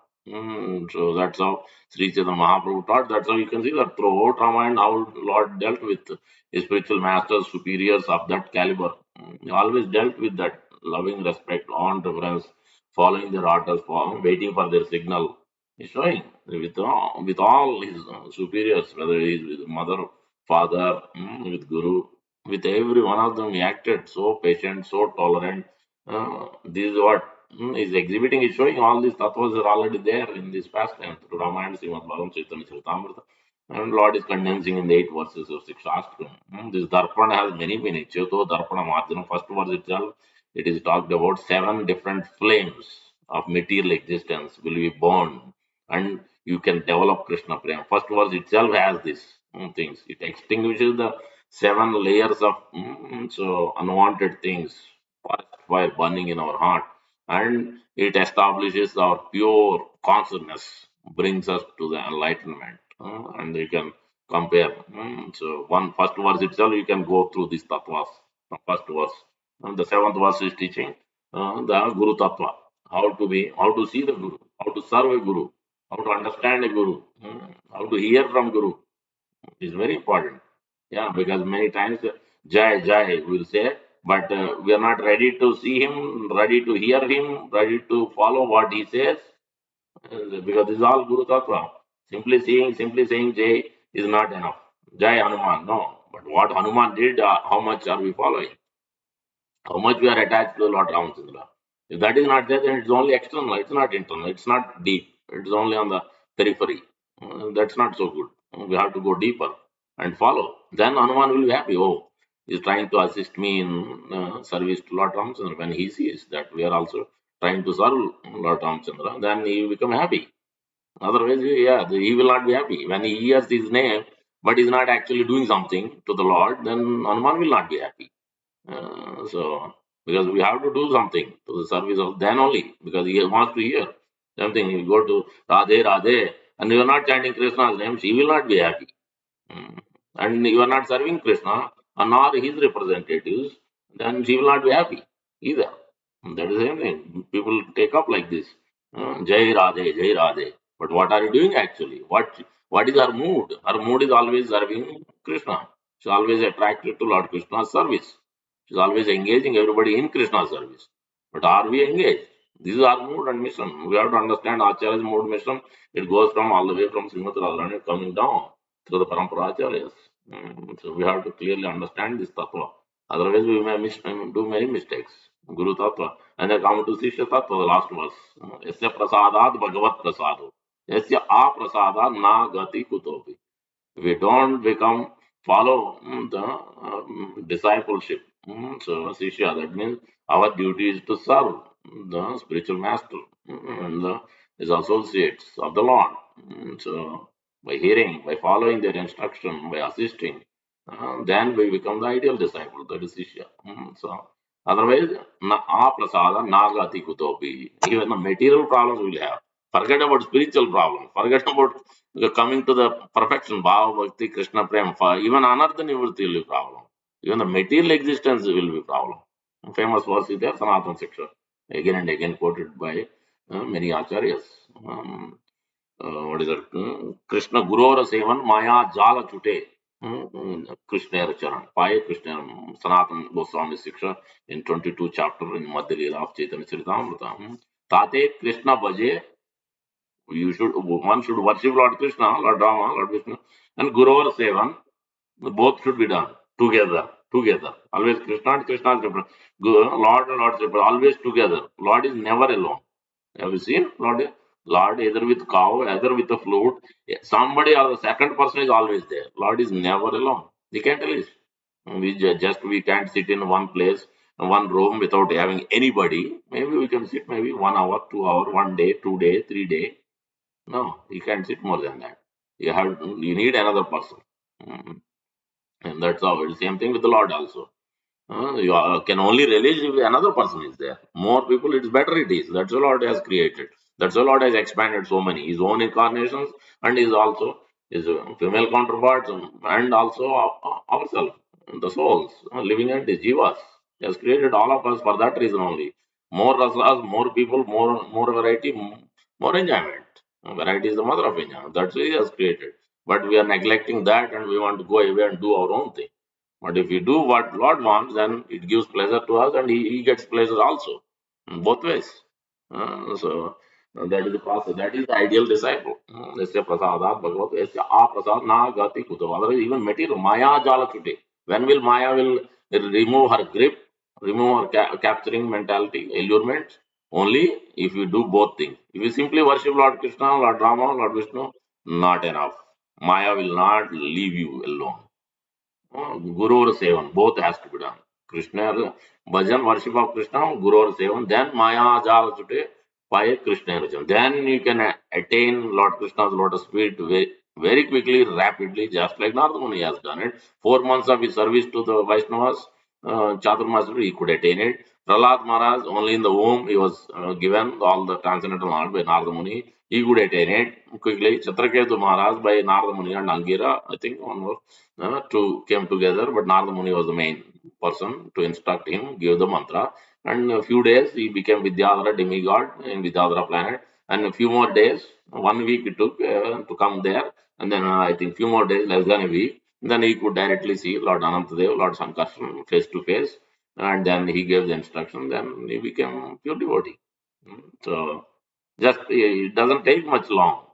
So that's how Sri Chaitanya Mahaprabhu taught. That's how you can see that throughout Ramayana, how Lord dealt with his spiritual masters, superiors of that caliber. He always dealt with that loving respect, on reverence, following their orders, waiting for their signal. He's showing with all his superiors, whether he is with mother, father, with guru, with every one of them, he acted so patient, so tolerant. This is what is exhibiting, is showing all these tattvas are already there in this pastime through Ramayana, Srimad Bhagavatam, Chaitanya Charitamrita. And Lord is condensing in the 8 verses of Sikshastra. This Darpana has many meanings. Cheto Darpana Marjana, first verse itself, it is talked about 7 different flames of material existence will be burned and you can develop Krishna Prema. First verse itself has these things. It extinguishes the 7 layers of so unwanted things, first fire burning in our heart, and it establishes our pure consciousness, brings us to the enlightenment, and you can compare. So one first verse itself, you can go through these tattvas. The first verse, and the seventh verse is teaching the Guru Tattva, how to see the Guru, how to serve a Guru, how to understand a Guru, how to hear from Guru is very important. Yeah, because many times Jai Jai will say, but we are not ready to see him, ready to hear him, ready to follow what he says, because this is all Guru Tattva. Simply saying Jai is not enough. Jai Hanuman, no. But what Hanuman did, how much are we following? How much we are attached to Lord Ramachandra. If that is not there, then it's only external, it's not internal, it's not deep, it's only on the periphery. That's not so good. We have to go deeper and follow. Then Hanuman will be happy. Oh, he's trying to assist me in service to Lord Ramachandra when he sees that we are also trying to serve Lord Ramchandra, then he will become happy. Otherwise, yeah, he will not be happy. When he hears his name, but is not actually doing something to the Lord, then Hanuman will not be happy. So, because we have to do something to the service of then only, because he wants to hear something. You go to Radhe, Radhe, and you are not chanting Krishna's name, she will not be happy. Mm. And you are not serving Krishna, and nor his representatives, then she will not be happy either. That is the same thing. People take up like this. Jai Radhe, Jai Radhe. But what are you doing actually? What is her mood? Her mood is always serving Krishna. She's always attracted to Lord Krishna's service. She's always engaging everybody in Krishna's service. But are we engaged? This is our mood and mission. We have to understand Acharya's mood mission. It goes from all the way from Srimati Radharani coming down through the Parampara Acharyas. So we have to clearly understand this tattva. Otherwise, we may do many mistakes. Guru tattva. And then come to Sishya tattva, the last verse. Yasya prasadad bhagavat prasado. Yasya aprasadad na gati kutopi. We don't become follow the discipleship. So Sishya, that means our duty is to serve the spiritual master and his associates of the Lord. So by hearing, by following their instruction, by assisting, then we become the ideal disciple, that is Sishya. So otherwise, prasada nagati kutopi. Even the material problems we'll have. Forget about spiritual problems. Forget about coming to the perfection, Bhava, Bhakti, Krishna, Prem. Even another nivritti will be problem. Even the material existence will be problem. Famous verse is there, Sanatana Siksha. Again and again quoted by many acharyas. What is that? Krishna Gurora Sevan Maya Jala Chute. Krishna Charan. Pai Krishna Sanatan Goswami Siksha in 22 chapter in Madhya Leela of Chaitanya Charitamrita. Tate Krishna Bhaje. You should one should worship Lord Krishna, Lord Rama, Lord Vishnu, and Guru or Sevan. Both should be done together. Together. Always Krishna and Krishna is different. Lord and Lord is different. Always together. Lord is never alone. Have you seen Lord? Lord either with cow, either with a flute. Somebody or the second person is always there. Lord is never alone. He can't tell us. We can't sit in one place, one room without having anybody. Maybe we can sit maybe 1 hour, 2 hour, 1 day, 2 day, 3 day. No, you can't sit more than that. You need another person. Mm. And that's how it's same thing with the Lord also. Can only release if another person is there. More people, it's better it is. That's the Lord has created. That's the Lord has expanded so many. His own incarnations and is also his female counterparts and also ourselves, the souls, living entities, jivas. He has created all of us for that reason only. More rasas, more people, more variety, more enjoyment. Variety is the mother of enjoyment. That's why he has created. But we are neglecting that and we want to go away and do our own thing. But if we do what Lord wants, then it gives pleasure to us and he gets pleasure also. Both ways. That is the process. That is the ideal disciple. Yasya prasadat bhagavat yasya aprasad na gati kuto. Otherwise, even material, maya jala chute. When will Maya will remove her grip, remove her capturing mentality, allurement? Only if you do both things. If you simply worship Lord Krishna, Lord Rama, Lord Vishnu, not enough. Maya will not leave you alone. Guru or Sevan, both has to be done. Krishna, bhajan, worship of Krishna, Guru or Sevan, then Maya Jala Chute, Paye Krishna Rajan. Then you can attain Lord Krishna's lotus feet very, very quickly, rapidly, just like Narada Muni has done it. 4 months of his service to the Vaishnavas, Chaturmasya, he could attain it. Prahlad Maharaj, only in the womb, he was given all the transcendental knowledge by Narada Muni. He could attain it quickly. Chitraketu Maharaj by Narada Muni and Angira, I think, one more to came together, but Narada Muni was the main person to instruct him, give the mantra. And a few days he became Vidyadhara demigod in Vidyadhara planet. And a few more days, 1 week it took to come there. And then I think few more days, less than a week. Then he could directly see Lord Anantadev, Lord Sankarshan face to face. And then he gave the instruction. Then he became pure devotee. So just it doesn't take much long.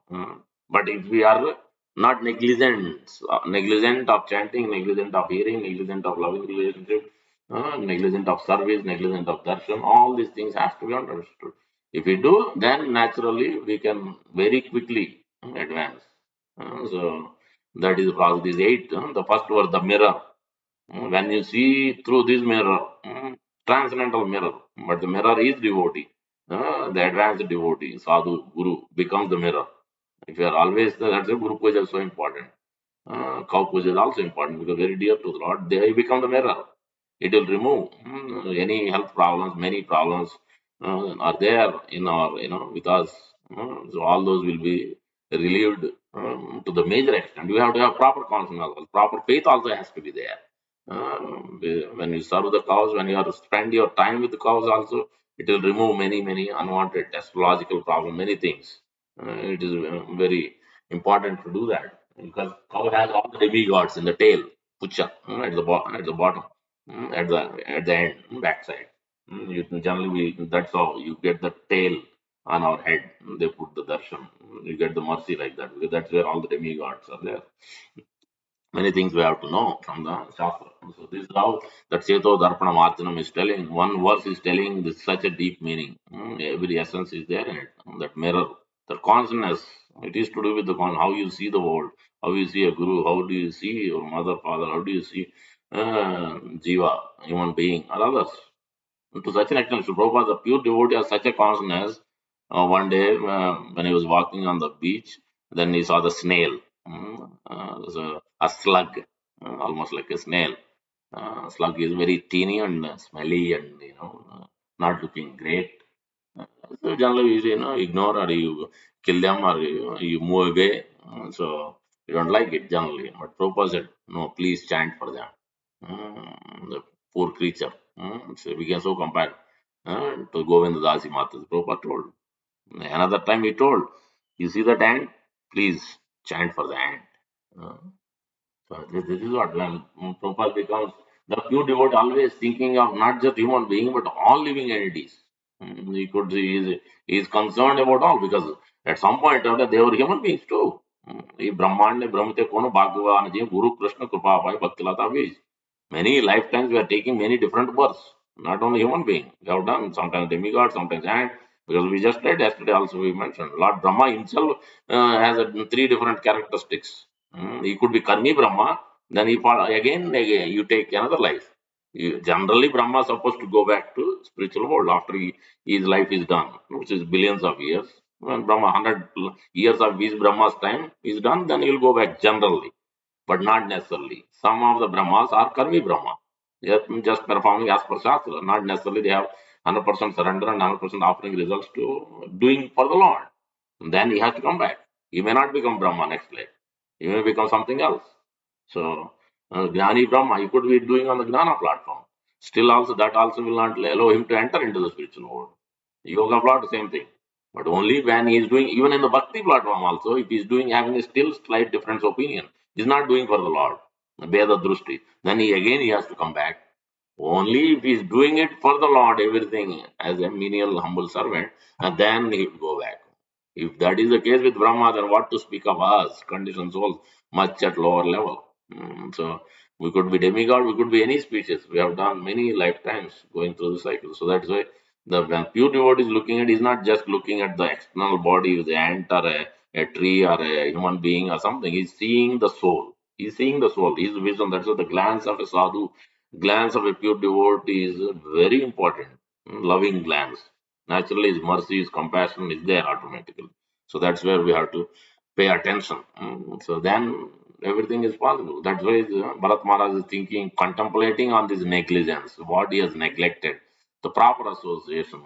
But if we are not negligent of chanting, negligent of hearing, negligent of loving relationship, negligent of service, negligent of darshan, all these things have to be understood. If we do, then naturally we can very quickly advance. So that is the process. These eight. The first was the mirror. When you see through this mirror, transcendental mirror, but the mirror is devotee. The advanced devotee, sadhu, guru, becomes the mirror. If you are always there, that's why Guru Puja is so important. Cow Puja is also important because very dear to the Lord. They become the mirror. It will remove any health problems, many problems are there in our, with us. So all those will be relieved to the major extent. You have to have proper consciousness, proper faith also has to be there. When you serve the cows, when you are spend your time with the cows also, it will remove many unwanted astrological problems, many things. It is very important to do that because cow has all the demigods in the tail, pucha, at the bottom, at the end, backside. You can generally that's how you get the tail on our head. They put the darshan. You get the mercy like that because that's where all the demigods are there. Many things we have to know from the Shastra. So this is how that Cheto Darpana Marjanam is telling. One verse is telling this such a deep meaning. Every essence is there in it. That mirror, the consciousness, it is to do with the how you see the world, how you see a guru, how do you see your mother, father, how do you see Jiva, human being, or others. To such an extent, Sri Prabhupada, the pure devotee, has such a consciousness. One day, when he was walking on the beach, then he saw the snail, so a slug, almost like a snail. Slug is very teeny and smelly and not looking great. So generally, ignore or you kill them or you move away. So you don't like it generally. But Prabhupada said, no, please chant for them. The poor creature. So we can so compare to Govinda Dasi Mata. Prabhupada told. Another time he told, you see that ant? Please chant for the ant. Uh, so this is what when Prabhupada becomes the pure devotee, always thinking of not just human being but all living entities. He is concerned about all because at some point or other they were human beings too. ये ब्रह्मांड ने ब्रह्म ते कोनो भाग्यवान जी गुरु कृष्ण कृपा पाई भक्तिलता बीज. Many lifetimes we are taking many different births, not only human being. We have done sometimes demigod, sometimes ant. Because we just read yesterday also we mentioned Lord Brahma himself has three different characteristics. He could be Karmi Brahma, then again you take another life. Generally, Brahma is supposed to go back to spiritual world after his life is done, which is billions of years. When Brahma, 100 years of his Brahma's time is done, then he will go back generally, but not necessarily. Some of the Brahmas are Karmi Brahma. They are just performing as per Shastra. Not necessarily they have 100% surrender and 100% offering results to doing for the Lord. Then he has to come back. He may not become Brahma next life. He may become something else. So, Gnani Brahma, he could be doing on the Gnana platform. Still, also that also will not allow him to enter into the spiritual world. Yoga plot, same thing. But only when he is doing, even in the Bhakti platform also, if he is doing having a still slight difference opinion, he is not doing for the Lord. Veda Drushti. Then he has to come back. Only if he is doing it for the Lord, everything as a menial, humble servant, and then he will go back. If that is the case with Brahma, then what to speak of us, conditioned souls, much at lower level. So we could be demigod, we could be any species. We have done many lifetimes going through the cycle. So that's why the when pure devotee is looking at is not just looking at the external body, the ant or a tree or a human being or something. He's seeing the soul. He's seeing the soul. His vision. That's why the glance of a sadhu, glance of a pure devotee is very important. Loving glance. Naturally, his mercy, his compassion is there automatically. So that's where we have to pay attention. So then everything is possible. That's why Bharat Maharaj is thinking, contemplating on this negligence, what he has neglected, the proper association,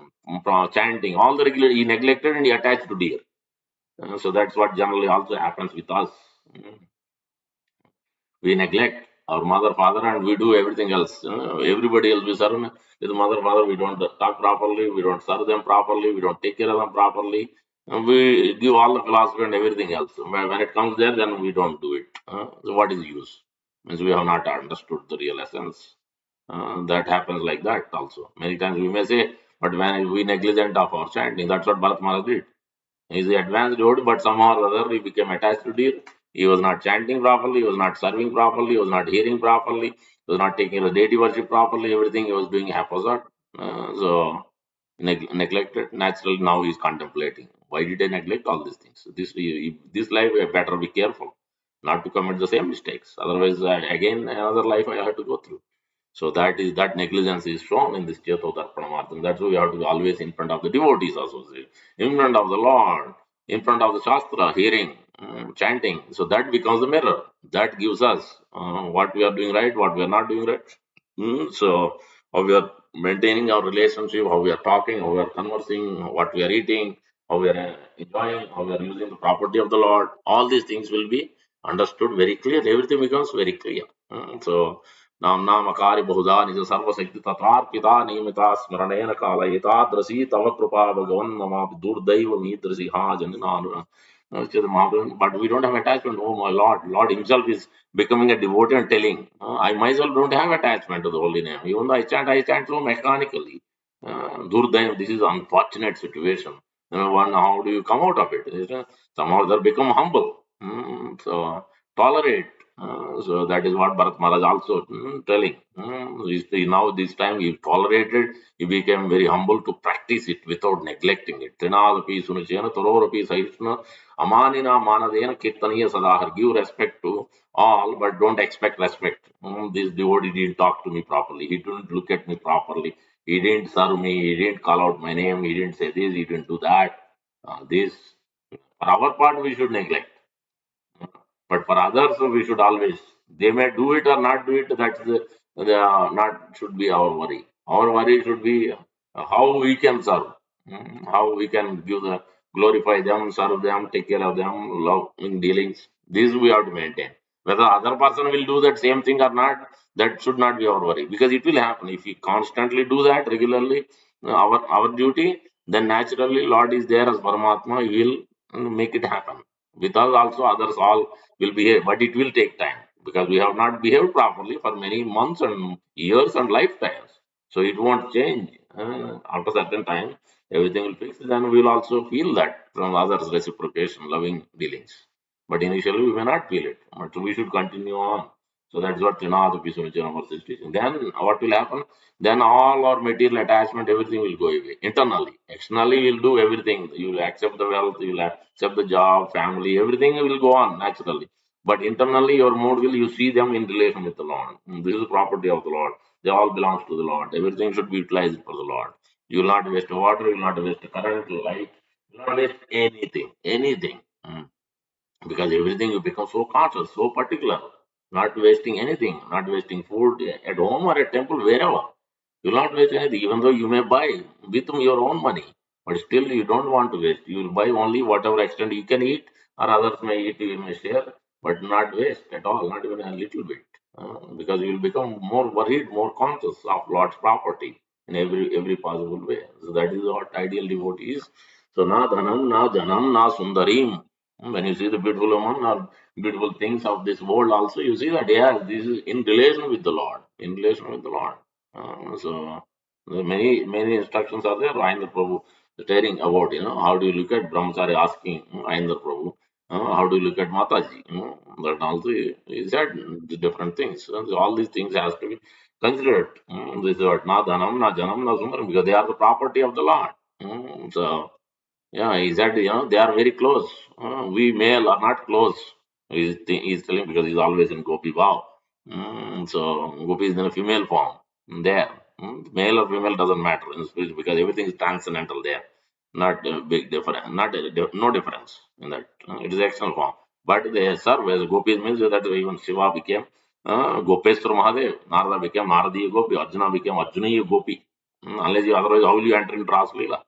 chanting, all the regular he neglected and he attached to deer. So that's what generally also happens with us. Mm. We neglect our mother, father, and we do everything else. Everybody else we serve with mother, father. We don't talk properly. We don't serve them properly. We don't take care of them properly. We give all the philosophy and everything else. When it comes there, then we don't do it. So what is use? Means we have not understood the real essence. That happens like that also. Many times we may say, but when we negligent of our chanting, that's what Bharat Maharaj did. He's the advanced road, but somehow or other he became attached to deer. He was not chanting properly, he was not serving properly, he was not hearing properly, he was not taking the deity worship properly, everything he was doing haphazard. So neglected. Naturally, now he's contemplating. Why did I neglect all these things? This life, I better be careful not to commit the same mistakes. Otherwise, again, another life I have to go through. So that negligence is shown in this Cheto Darpanamartham. That's why we have to be always in front of the devotees associate, in front of the Lord, in front of the Shastra, hearing, chanting. So that becomes the mirror. That gives us what we are doing right, what we are not doing right. So how we are maintaining our relationship, how we are talking, how we are conversing, what we are eating, how we are enjoying, how we are using the property of the Lord. All these things will be understood very clearly. Everything becomes very clear. So नाम्नामकारि बहुधा निज सर्वशक्ति तथार्पिता नियमिता स्मरणेन काल एतादृशी तव कृपा भगवन् मम दुर्दैव मीदृशी हा जननानु. But we don't have attachment. Oh my Lord, Lord Himself is becoming a devotee and telling, I myself don't have attachment to the holy name. Even though I chant so mechanically. Durdaiv, this is unfortunate situation. One, how do you come out of it? Somehow they become humble. So tolerate. So that is what Bharat Maharaj also telling. Now this time he tolerated, he became very humble to practice it without neglecting it. Trinadapi sunicena tororapi sahisna amanina manadena kirtaniya sadahar. Give respect to all, but don't expect respect. This devotee didn't talk to me properly. He didn't look at me properly. He didn't serve me. He didn't call out my name. He didn't say this. He didn't do that. This, for our part, we should neglect. But for others, we should always, they may do it or not do it. Not should be our worry. Our worry should be how we can serve, how we can glorify them, serve them, take care of them, love in dealings. These we have to maintain. Whether other person will do that same thing or not, that should not be our worry because it will happen if we constantly do that regularly. Our duty, then naturally Lord is there as Paramatma. He will make it happen. With us also, others all will behave, but it will take time because we have not behaved properly for many months and years and lifetimes. So it won't change. After certain time, everything will fix. Then we will also feel that from others' reciprocation, loving dealings. But initially, we may not feel it. But we should continue on. So that's what Trinad Pisunichana is teaching. Then what will happen? Then all our material attachment, everything will go away. Internally. Externally, we'll do everything. You will accept the wealth, you will accept the job, family, everything will go on naturally. But internally, your mood will, you see them in relation with the Lord. This is the property of the Lord. They all belongs to the Lord. Everything should be utilized for the Lord. You will not waste water, you will not waste current, light, you will not waste anything. Anything. Because everything you become so conscious, so particular, not wasting anything, not wasting food at home or at temple, wherever. You will not waste anything, even though you may buy with your own money, but still you don't want to waste. You will buy only whatever extent you can eat, or others may eat, you may share, but not waste at all, not even a little bit. Because you will become more worried, more conscious of Lord's property in every possible way. So that is what ideal devotee is. So na dhanam, na janam, na sundarim. When you see the beautiful woman or beautiful things of this world, also you see that yeah, this is in relation with the Lord, in relation with the Lord. So many instructions are there. Ayendra Prabhu stating about how do you look at Brahmachari asking Ayendra Prabhu, how do you look at Mataji? That also he said the different things. So all these things has to be considered. This is what na dhanam, na janam, na sundaram because they are the property of the Lord. So yeah, he said, they are very close. We male are not close. He's telling because he's always in Gopi Bhav. So Gopi is in a female form there. Male or female doesn't matter in speech because everything is transcendental there. Not a big difference, not no difference in that. It is external form. But they serve as Gopis means that even Shiva became Gopeshwar Mahadev, Narada became Naradiya Gopi, Arjuna became Arjuniya Gopi. Unless you otherwise, how will you enter into Ras Leela?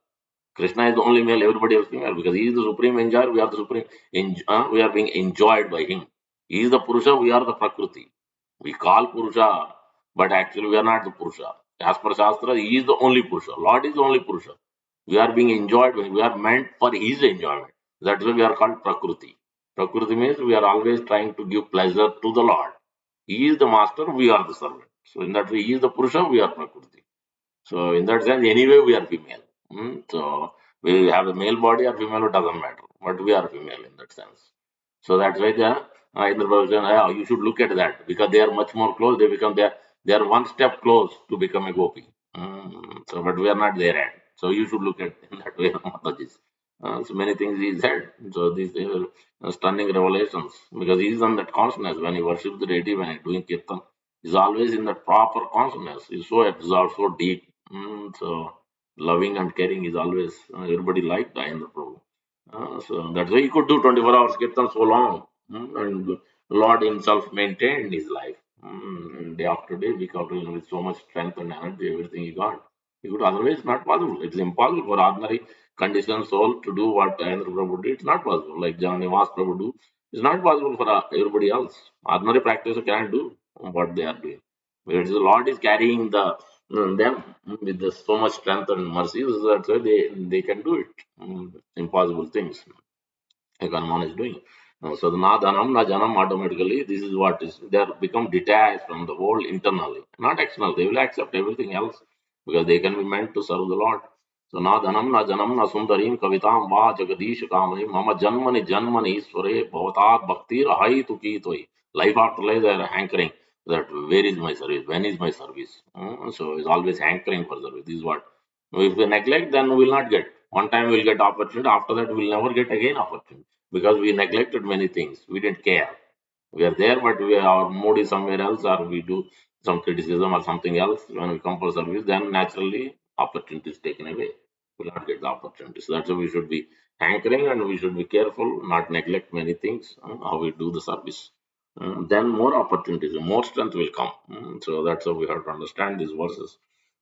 Krishna is the only male, everybody else female because he is the supreme enjoyer. We are the supreme, we are being enjoyed by him. He is the Purusha, we are the Prakriti. We call Purusha, but actually we are not the Purusha. As per Shastra, he is the only Purusha. Lord is the only Purusha. We are being enjoyed, we are meant for his enjoyment. That's why we are called Prakriti. Prakriti means we are always trying to give pleasure to the Lord. He is the master, we are the servant. So in that way, he is the Purusha, we are Prakriti. So in that sense, anyway, we are female. So we have a male body or female, it doesn't matter. But we are female in that sense. So that's why the Indra Prabhu said, you should look at that because they are much more close. They are one step close to become a gopi. So but we are not there yet. So you should look at in that way, Mataji's. So many things he said. So these stunning revelations because he is on that consciousness when he worships the deity when he doing kirtan. He's always in that proper consciousness. He's so absorbed, so deep. So loving and caring is always, everybody liked Ayendra Prabhu. So that's why he could do 24 hours kirtan so long. And Lord himself maintained his life. And day after day, week after week, with so much strength and energy, everything he got. He could otherwise not possible. It's impossible for ordinary conditioned soul to do what Ayendra Prabhu did. It's not possible. Like Janivas Prabhu do. It's not possible for everybody else. Ordinary practitioner can't do what they are doing. Whereas the Lord is carrying them with so much strength and mercy, so that's why they can do it. Impossible things. Hanuman is doing. So the na dhanam, na janam automatically, this is what is, they are become detached from the world internally, not external. They will accept everything else because they can be meant to serve the Lord. So na dhanam, na janam, na sundarim, kavitam, va jagadish kamari, mama janmani sware, bhavatat bhaktir, ahai tu ki toi. Life after life, they are hankering that where is my service? When is my service? So it's always hankering for service. This is what. If we neglect, then we will not get. One time we'll get opportunity. After that, we'll never get again opportunity because we neglected many things. We didn't care. We are there, but our mood is somewhere else, or we do some criticism or something else. When we come for service, then naturally opportunity is taken away. We will not get the opportunity. So that's why we should be hankering and we should be careful, not neglect many things, how we do the service. Then more opportunities, more strength will come. So that's how we have to understand these verses.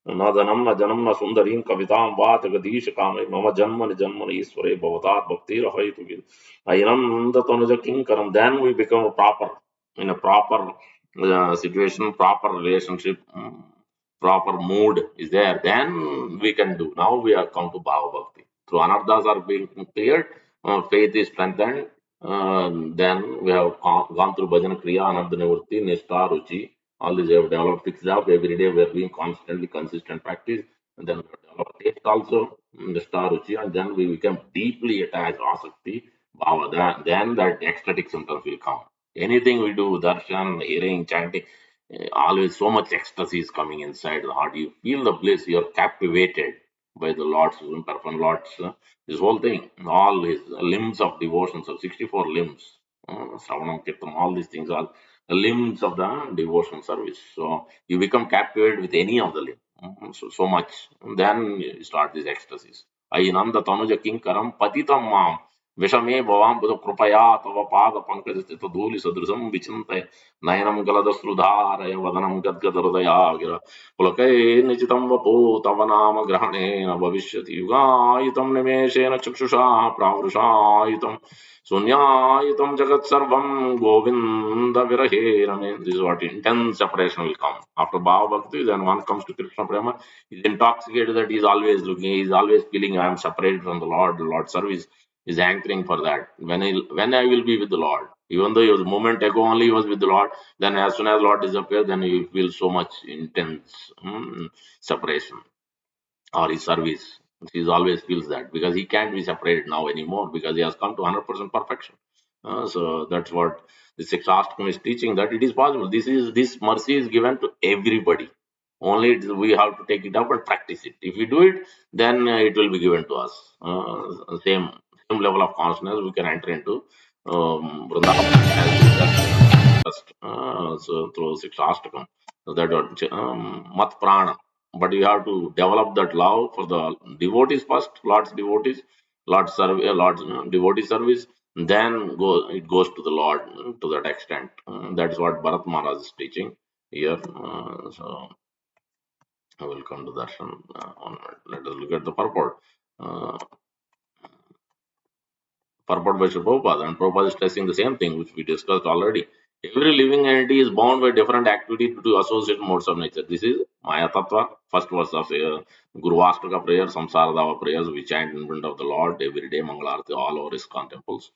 न धनं न जनं न सुन्दरीं कवितां वा जगदीश कामे मम जन्मनि जन्मनि ईश्वरे भवतात् भक्तिरहैतु Ananda Kinkaram, then we become a proper, in a proper situation, proper relationship, proper mood is there. Then we can do. Now we have come to Bhava Bhakti. Through Anardas are being cleared, faith is strengthened. Then we have gone through Bhajan Kriya, Ananda Nivurti, Nishta, Ruchi. All these we have developed fixed up. Every day we are doing constantly consistent practice. And then we have developed taste also, Nishta, Ruchi, and then we become deeply attached, Asakti. Wow, then that ecstatic symptoms will come. Anything we do, darshan, hearing, chanting, always so much ecstasy is coming inside the heart. You feel the bliss. You're captivated by the Lord's imperfect Lord's. This whole thing, all his limbs of devotion, so 64 limbs, Sravanam, Kirtan, all these things are the limbs of the devotion service. So you become captivated with any of the limb. So much. And then you start these ecstasies. Ainanda Tanuja Kinkaram Patitam Mam. विषमे भवां बुध कृपया तव पाद पंकज स्थित धूलि सदृशं विचिन्त्य नयनं गलदश्रुधारय वदनं गद्गदहृदया गिर पुलकै निचितं वपो तव नाम ग्रहणेन भविष्यति युगायितं निमेषेण चक्षुषा प्रावृषायितं शून्यायितं जगत्सर्वं गोविन्द विरहेण मे. This is what intense separation will come after Bhava Bhakti. Then one comes to Krishna Prema. He's intoxicated that he's always looking, he's always feeling I am separated from the Lord service is anchoring for that. When I will be with the Lord, even though he was a moment ago only he was with the Lord, then as soon as Lord disappears, then he will feel so much intense separation or his service. He always feels that because he can't be separated now anymore because he has come to 100% perfection. So that's what the Shikshastakam is teaching that it is possible. This mercy is given to everybody. Only we have to take it up and practice it. If we do it, then it will be given to us. Same level of consciousness we can enter into Vrindavan as discussed so through Shikshastakam. So that Mat Prana. But you have to develop that love for the devotees first, Lord's devotees, Lord's service, Lord's devotee service. Then it goes to the Lord to that extent. That's what Bharat Maharaj is teaching here. So I will come to that. Let us look at the purport. Uh, Purport by Sri Prabhupada, and Prabhupada is stressing the same thing which we discussed already. Every living entity is bound by different activity to associate modes of nature. This is Maya Tattva, first verse of Guru Astaka prayer, Samsaradava prayers, we chant in front of the Lord every day, Mangalarti, all over ISKCON temples.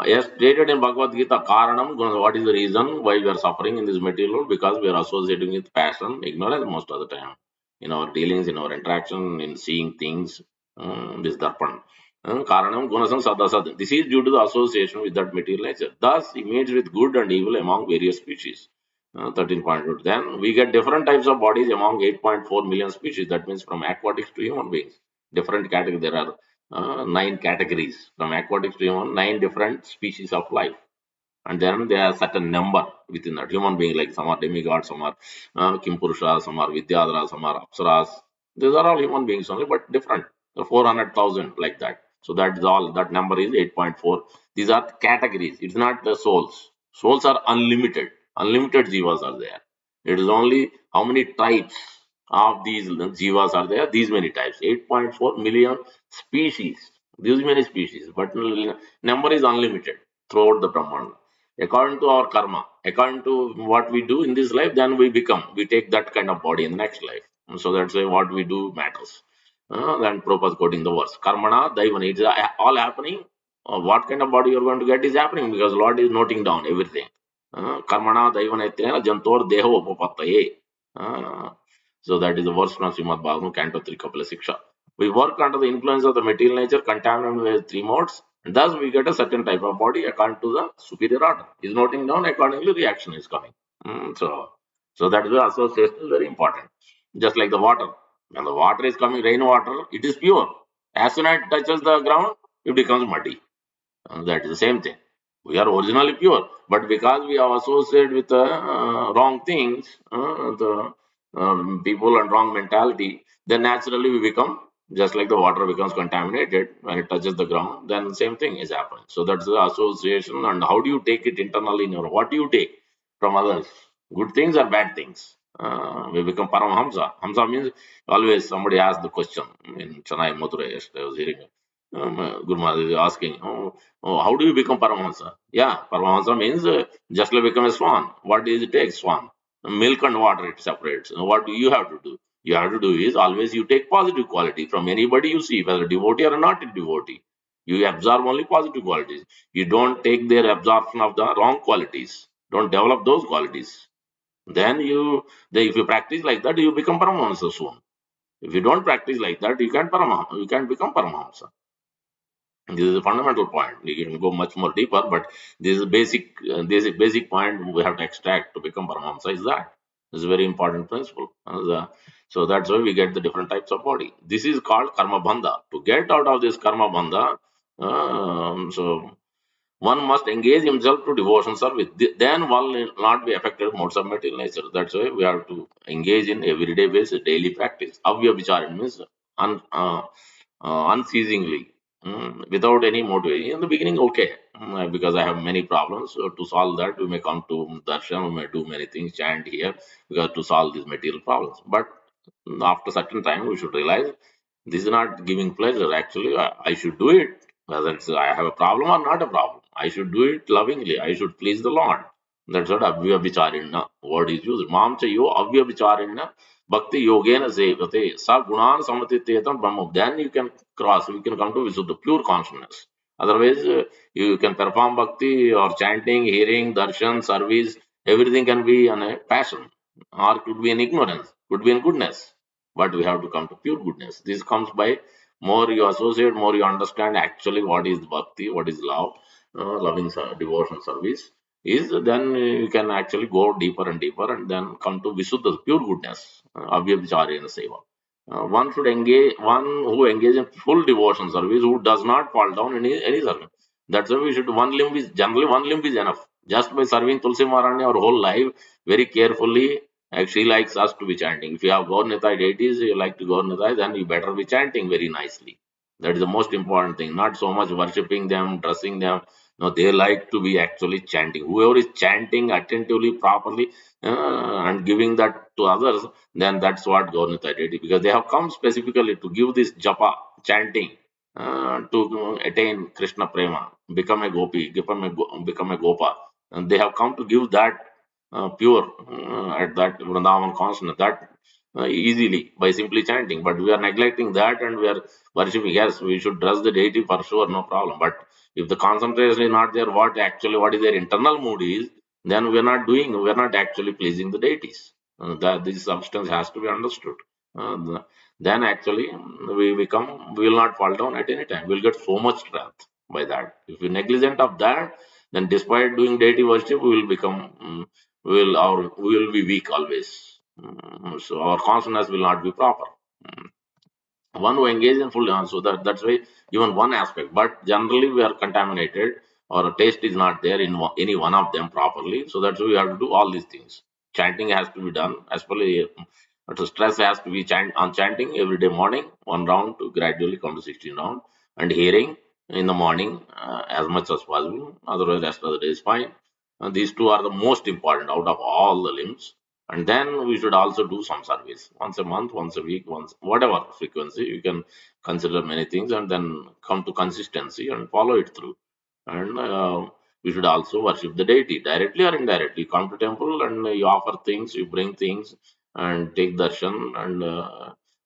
Yes, stated in Bhagavad Gita, Karanam, what is the reason why we are suffering in this material world? Because we are associating with passion, ignorance most of the time. In our dealings, in our interaction, in seeing things, this darpan. Karanam, Gunasam, Sadasad. This is due to the association with that material nature. Thus, image with good and evil among various species. 13.2. Then we get different types of bodies among 8.4 million species. That means from aquatics to human beings. Different categories. There are nine categories from aquatics to human, nine different species of life. And then there are certain number within that human being, like some are demigods, some are Kimpurusha, some are Vidyadhara, some are Apsaras. These are all human beings only, but different. 400,000 like that. So that's all. That number is 8.4. These are categories. It's not the souls. Souls are unlimited. Unlimited jivas are there. It is only how many types of these jivas are there. These many types. 8.4 million species. These many species. But number is unlimited throughout the Brahmanda. According to our karma, according to what we do in this life, then we become. We take that kind of body in the next life. So that's why what we do matters. Then Prabhupada quoting the verse. Karmana Daivana. It's all happening. What kind of body you're going to get is happening because Lord is noting down everything. Karmana Daivana Etrena Jantor Deho Upapattaye. Uh, so that is the verse from Srimad Bhagavatam, Canto 3, Kapila Siksha. We work under the influence of the material nature, contaminated with three modes, and thus we get a certain type of body according to the superior order. Is noting down, accordingly reaction is coming. So that is the association is very important. Just like the water. When the water is coming, rainwater, it is pure. As soon as it touches the ground, it becomes muddy. That is the same thing. We are originally pure, but because we are associated with wrong things, the people and wrong mentality, then naturally we become just like the water becomes contaminated when it touches the ground. Then the same thing is happening. So that's the association. And how do you take it internally in your? What do you take from others? Good things or bad things? We become Paramhamsa. Hamsa means always somebody asked the question in Chennai, Madurai. Yesterday I was hearing. Guru Maharaj is asking, oh, how do you become Paramahansa? Yeah, Paramahansa means just like become a swan. What does it take, swan? Milk and water it separates. What do you have to do? You have to do is always you take positive quality from anybody you see, whether devotee or not a devotee. You absorb only positive qualities. You don't take their absorption of the wrong qualities. Don't develop those qualities. Then if you practice like that, you become Paramahansa soon. If you don't practice like that, you can't become Paramahansa. This is a fundamental point. We can go much more deeper, but this is a basic point we have to extract to become Paramahamsa is that. This is a very important principle. So that's why we get the different types of body. This is called karma bandha. To get out of this karma bandha, so one must engage himself to devotion service. Then one will not be affected modes of material nature. That's why we have to engage in everyday basis, daily practice. Avya means unceasingly, without any motivation. In the beginning, okay, because I have many problems. So to solve that, we may come to darshan, we may do many things, chant here, because to solve these material problems. But after certain time, we should realize this is not giving pleasure. Actually, I should do it whether it's I have a problem or not a problem. I should do it lovingly. I should please the Lord. That's what avya vicharina word is used. Mam chayo avya vicharina bhakti yogena sevate sa gunan samatitetam brahma. Then you can cross. You can come to Visuddha, pure consciousness. Otherwise, you can perform bhakti or chanting, hearing, darshan, service. Everything can be on a passion, or could be in ignorance, could be in goodness. But we have to come to pure goodness. This comes by more you associate, more you understand actually what is bhakti, what is love, loving devotion service is, then you can actually go deeper and deeper and then come to Visuddha, pure goodness, Avyabhicharya Seva. One should engage, one who engages in full devotion service, who does not fall down in any service. That's why we should, generally one limb is enough. Just by serving Tulsi Maharani our whole life very carefully, actually likes us to be chanting. If you have Gaurnitai deities, you like to Gaurnitai, then you better be chanting very nicely. That is the most important thing. Not so much worshipping them, dressing them. No, they like to be actually chanting. Whoever is chanting attentively, properly, and giving that to others, then that's what Gaurnitai did. Because they have come specifically to give this japa, chanting, to attain Krishna prema, become a gopi, become a gopa. And they have come to give that pure at that Vrindavan consciousness, that easily by simply chanting. But we are neglecting that and we are worshipping. Yes, we should dress the deity for sure, no problem. But if the concentration is not there, what is their internal mood is, then we are not actually pleasing the deities. That this substance has to be understood. Then actually we will not fall down at any time. We'll get so much strength by that. If we negligent of that, then despite doing deity worship, we will become we will be weak always. So our consciousness will not be proper. Mm. One who engages in full, so that's why even one aspect. But generally we are contaminated. or a taste is not there in any one of them properly. So that's why we have to do all these things. Chanting has to be done as per the stress has to be on chanting every day morning, one round to gradually come to 16 round, and hearing in the morning as much as possible. Otherwise, rest of the day is fine. These two are the most important out of all the limbs. And then we should also do some service once a month, once a week, once whatever frequency. You can consider many things and then come to consistency and follow it through. And we should also worship the deity directly or indirectly. You come to temple and you offer things, you bring things and take darshan and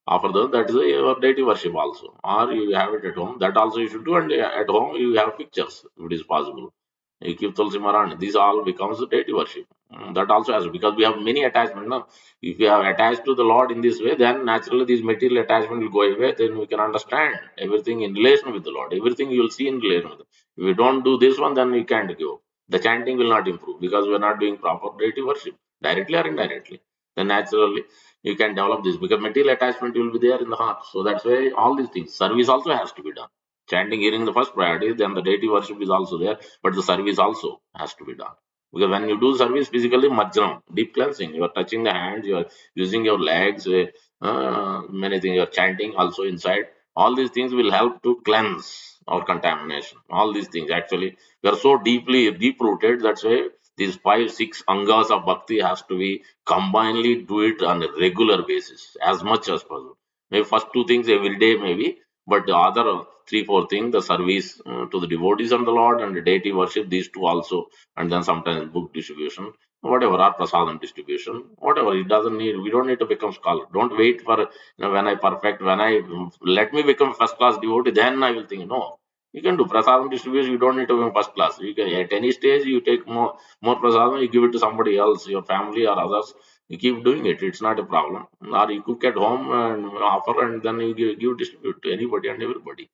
offer them. That is your deity worship also. Or you have it at home. That also you should do. And at home you have pictures if it is possible. You keep Tulsi Maran. These all becomes the deity worship. That also has because we have many attachments. No? If we are attached to the Lord in this way, then naturally this material attachment will go away. Then we can understand everything in relation with the Lord. Everything you will see in relation with. If we don't do this one, then we can't go. The chanting will not improve because we are not doing proper deity worship, directly or indirectly. Then naturally you can develop this because material attachment will be there in the heart. So that's why all these things. Service also has to be done. Chanting, hearing the first priority, then the deity worship is also there, but the service also has to be done. Because when you do service physically, majram, deep cleansing, you are touching the hands, you are using your legs, many things, you are chanting also inside. All these things will help to cleanse our contamination. All these things actually, we are so deep rooted. That's why these 5, 6 angas of bhakti has to be combinedly do it on a regular basis as much as possible. Maybe first two things every day, maybe, but the other 3, 4 things, the service to the devotees and the Lord and the deity worship, these two also, and then sometimes book distribution, whatever, or prasadam distribution, whatever. It doesn't need, we don't need to become scholar. Don't wait for, when I perfect, when I let me become first class devotee, then I will think, no. You can do prasadam distribution, you don't need to become first class. You can, at any stage, you take more prasadam, you give it to somebody else, your family or others. You keep doing it. It's not a problem. Or you cook at home and offer, and then you give distribute to anybody and everybody.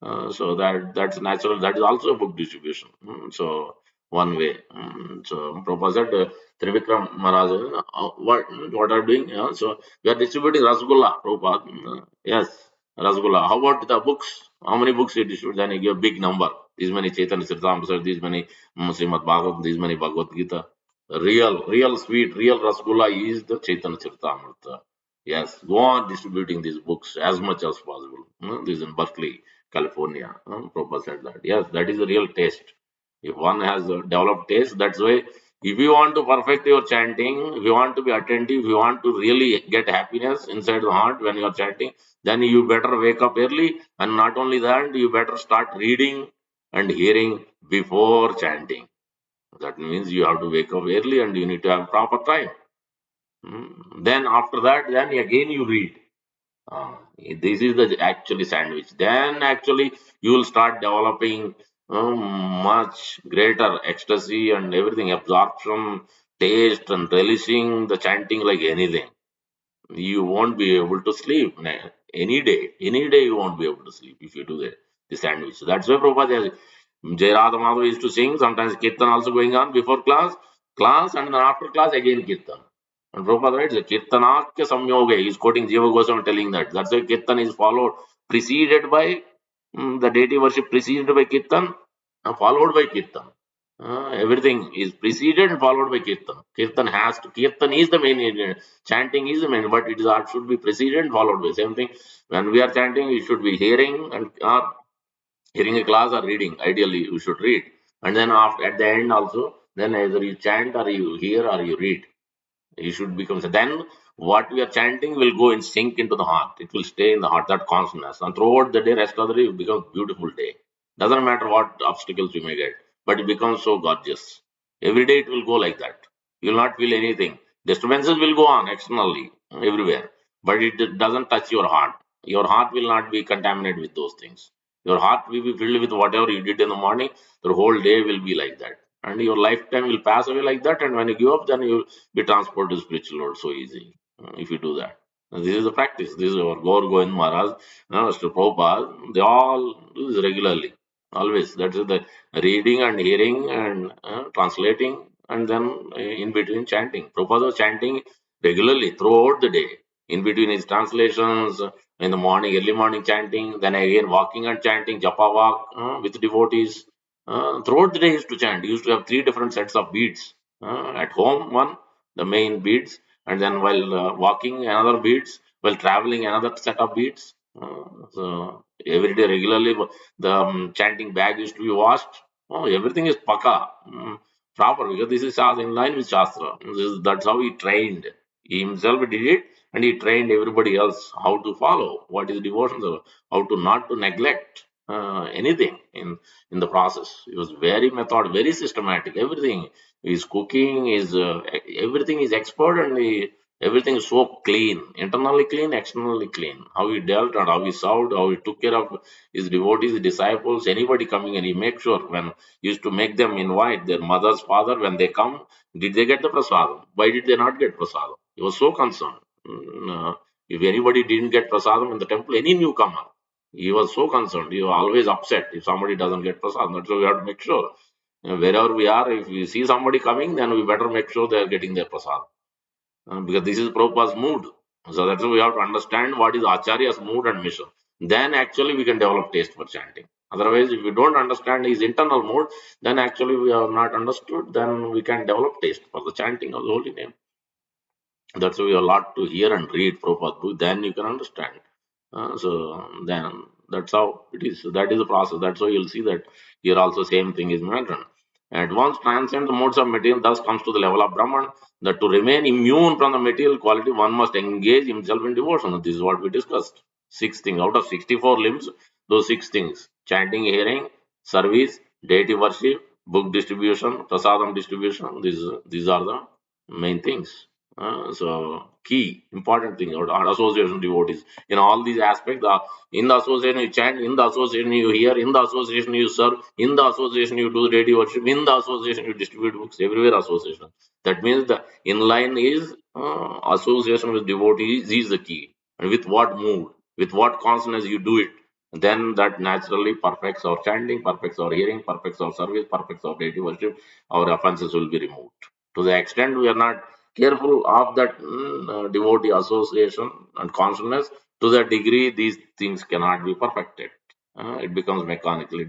So that's natural. That is also a book distribution. So one way. So Prabhupada said, Trivikram Maharaj, what are doing? So we are distributing Rasgulla, Prabhupada. Yes, Rasgulla. How about the books? How many books you distribute? Then you give a big number. These many Chaitanya Charitamrita, these many Srimad Bhagavatam, these many Bhagavad Gita. Real sweet, real Rasgulla is the Chaitanya Charitamrita. Yes, go on distributing these books as much as possible. This is in Berkeley, California. Prabhupada said that. Yes, that is the real taste. If one has a developed taste, that's why if you want to perfect your chanting, if you want to be attentive, if you want to really get happiness inside the heart when you are chanting, then you better wake up early. And not only that, you better start reading and hearing before chanting. That means you have to wake up early and you need to have proper time. Then after that, then again you read. This is the actually sandwich. Then actually you will start developing much greater ecstasy and everything, absorption, taste, and relishing the chanting like anything. You won't be able to sleep any day you won't be able to sleep if you do the sandwich. That's why Prabhupada Jai Radha Madhava used to sing, sometimes Kirtan also going on before class, and then after class again Kirtan. And Prabhupada writes, Kirtanakya Samyoga. He's quoting Jiva Goswami telling that. That's why Kirtan is followed, preceded by the deity worship, preceded by Kirtan, followed by Kirtan. Everything is preceded and followed by Kirtan. Kirtan is the main, chanting is the main, but it should be preceded and followed by. Same thing, when we are chanting, we should be hearing and hearing a class or reading. Ideally, you should read. And then after, at the end also, then either you chant or you hear or you read. You should become. Then what we are chanting will go and sink into the heart. It will stay in the heart, that consciousness. And throughout the day, rest of the day, it becomes a beautiful day. Doesn't matter what obstacles you may get, but it becomes so gorgeous. Every day it will go like that. You will not feel anything. Disturbances will go on externally, everywhere, but it doesn't touch your heart. Your heart will not be contaminated with those things. Your heart will be filled with whatever you did in the morning. The whole day will be like that. And your lifetime will pass away like that. And when you give up, then you be transported to spiritual world so easy if you do that. And this is the practice. This is our Gaur Govind Maharaj, Mr. Prabhupada. They all do this regularly, always. That is the reading and hearing and translating, and then in between chanting. Prabhupada was chanting regularly throughout the day. In between his translations, in the morning, early morning chanting, then again walking and chanting, japa walk with devotees. Throughout the day, he used to chant. He used to have three different sets of beads. At home, one, the main beads, and then while walking, another beads. While traveling, another set of beads. So every day, regularly, the chanting bag used to be washed. Oh, everything is paka, proper, because this is in line with Shastra. That's how he trained. He himself did it, and he trained everybody else how to follow what is devotion, how to not to neglect anything in the process. He was very method, very systematic. Everything, his cooking, is everything is expert, and everything is so clean, internally clean, externally clean. How he dealt and how he served, how he took care of his devotees, disciples, anybody coming, and he make sure when he used to make them invite their mother's father when they come. Did they get the prasadam? Why did they not get prasadam? He was so concerned. If anybody didn't get prasadam in the temple, any newcomer, he was so concerned. He was always upset if somebody doesn't get prasadam. That's why we have to make sure. Wherever we are, if we see somebody coming, then we better make sure they are getting their prasadam. Because this is Prabhupada's mood. So that's why we have to understand what is Acharya's mood and mission. Then actually we can develop taste for chanting. Otherwise, if we don't understand his internal mood, then actually we have not understood, then we can develop taste for the chanting of the holy name. That's why we have a lot to hear and read Prabhupada book, then you can understand. So then that's how it is. So that is the process. That's why you'll see that here also same thing is mentioned. Advanced transcend the modes of material, thus comes to the level of Brahman, that to remain immune from the material quality, one must engage himself in devotion. This is what we discussed. Six things out of 64 limbs, those six things: chanting, hearing, service, deity worship, book distribution, prasadam distribution. These are the main things. So key important thing or association devotees in all these aspects. In the association you chant, in the association you hear, in the association you serve, in the association you do deity worship, in the association you distribute books. Everywhere association. That means the inline is association with devotees is the key. And with what mood, with what consciousness you do it, then that naturally perfects our chanting, perfects our hearing, perfects our service, perfects our deity worship. Our offenses will be removed. To the extent we are not careful of that devotee association and consciousness, to that degree these things cannot be perfected. It becomes mechanical.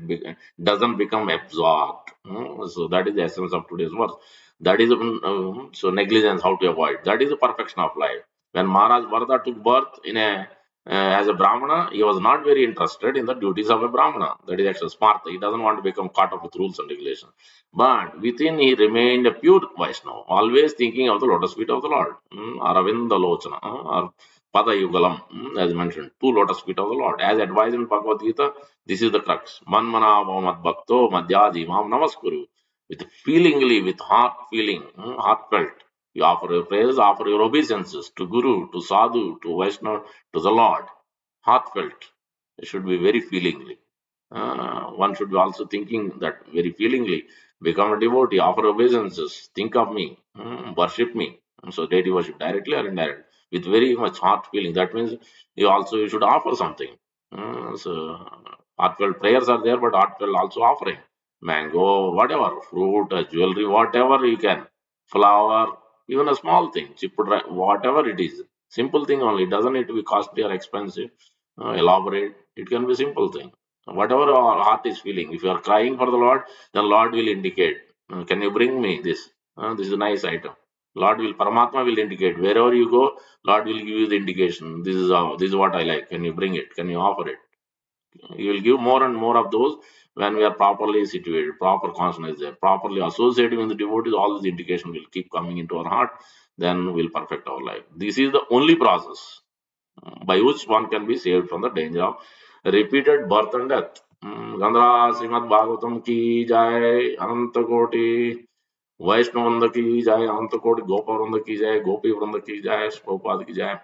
Doesn't become absorbed. So that is the essence of today's verse. That is so negligence, how to avoid. That is the perfection of life. When Maharaj Bharata took birth in a as a Brahmana, he was not very interested in the duties of a Brahmana. That is actually smart. He doesn't want to become caught up with rules and regulations. But within he remained a pure Vaishnava, always thinking of the lotus feet of the Lord. Aravinda Lochana, or Pada Yugalam, as mentioned, two lotus feet of the Lord. As advised in Bhagavad Gita, this is the crux. Manmana Mad Bhakto Madhyaji Mam Namaskuru. With feelingly, with heart feeling, heartfelt, you offer your prayers, offer your obeisances to Guru, to Sadhu, to Vaishnava, to the Lord. Heartfelt. It should be very feelingly. One should be also thinking that very feelingly. Become a devotee, offer obeisances, think of me, worship me. So deity worship directly or indirectly, with very much heart feeling. That means you should offer something. So heartfelt prayers are there, but heartfelt also offering. Mango, whatever, fruit, jewelry, whatever you can, flower, even a small thing, whatever it is, simple thing only. It doesn't need to be costly or expensive, elaborate. It can be simple thing. Whatever our heart is feeling, if you are crying for the Lord, then Lord will indicate, can you bring me this? This is a nice item. Lord will, Paramatma will indicate. Wherever you go, Lord will give you the indication. This is what I like. Can you bring it? Can you offer it? You will give more and more of those when we are properly situated, proper consciousness there, properly associated with the devotees. All these indication will keep coming into our heart. Then we'll perfect our life. This is the only process by which one can be saved from the danger of repeated birth and death. Gandhara Srimad Bhagavatam ki jai, Ananta Koti, Vaishnavanda ki jai, Ananta Koti, Gopa Vranda ki jai, Gopi Vranda ki jai, Prabhupada ki jai.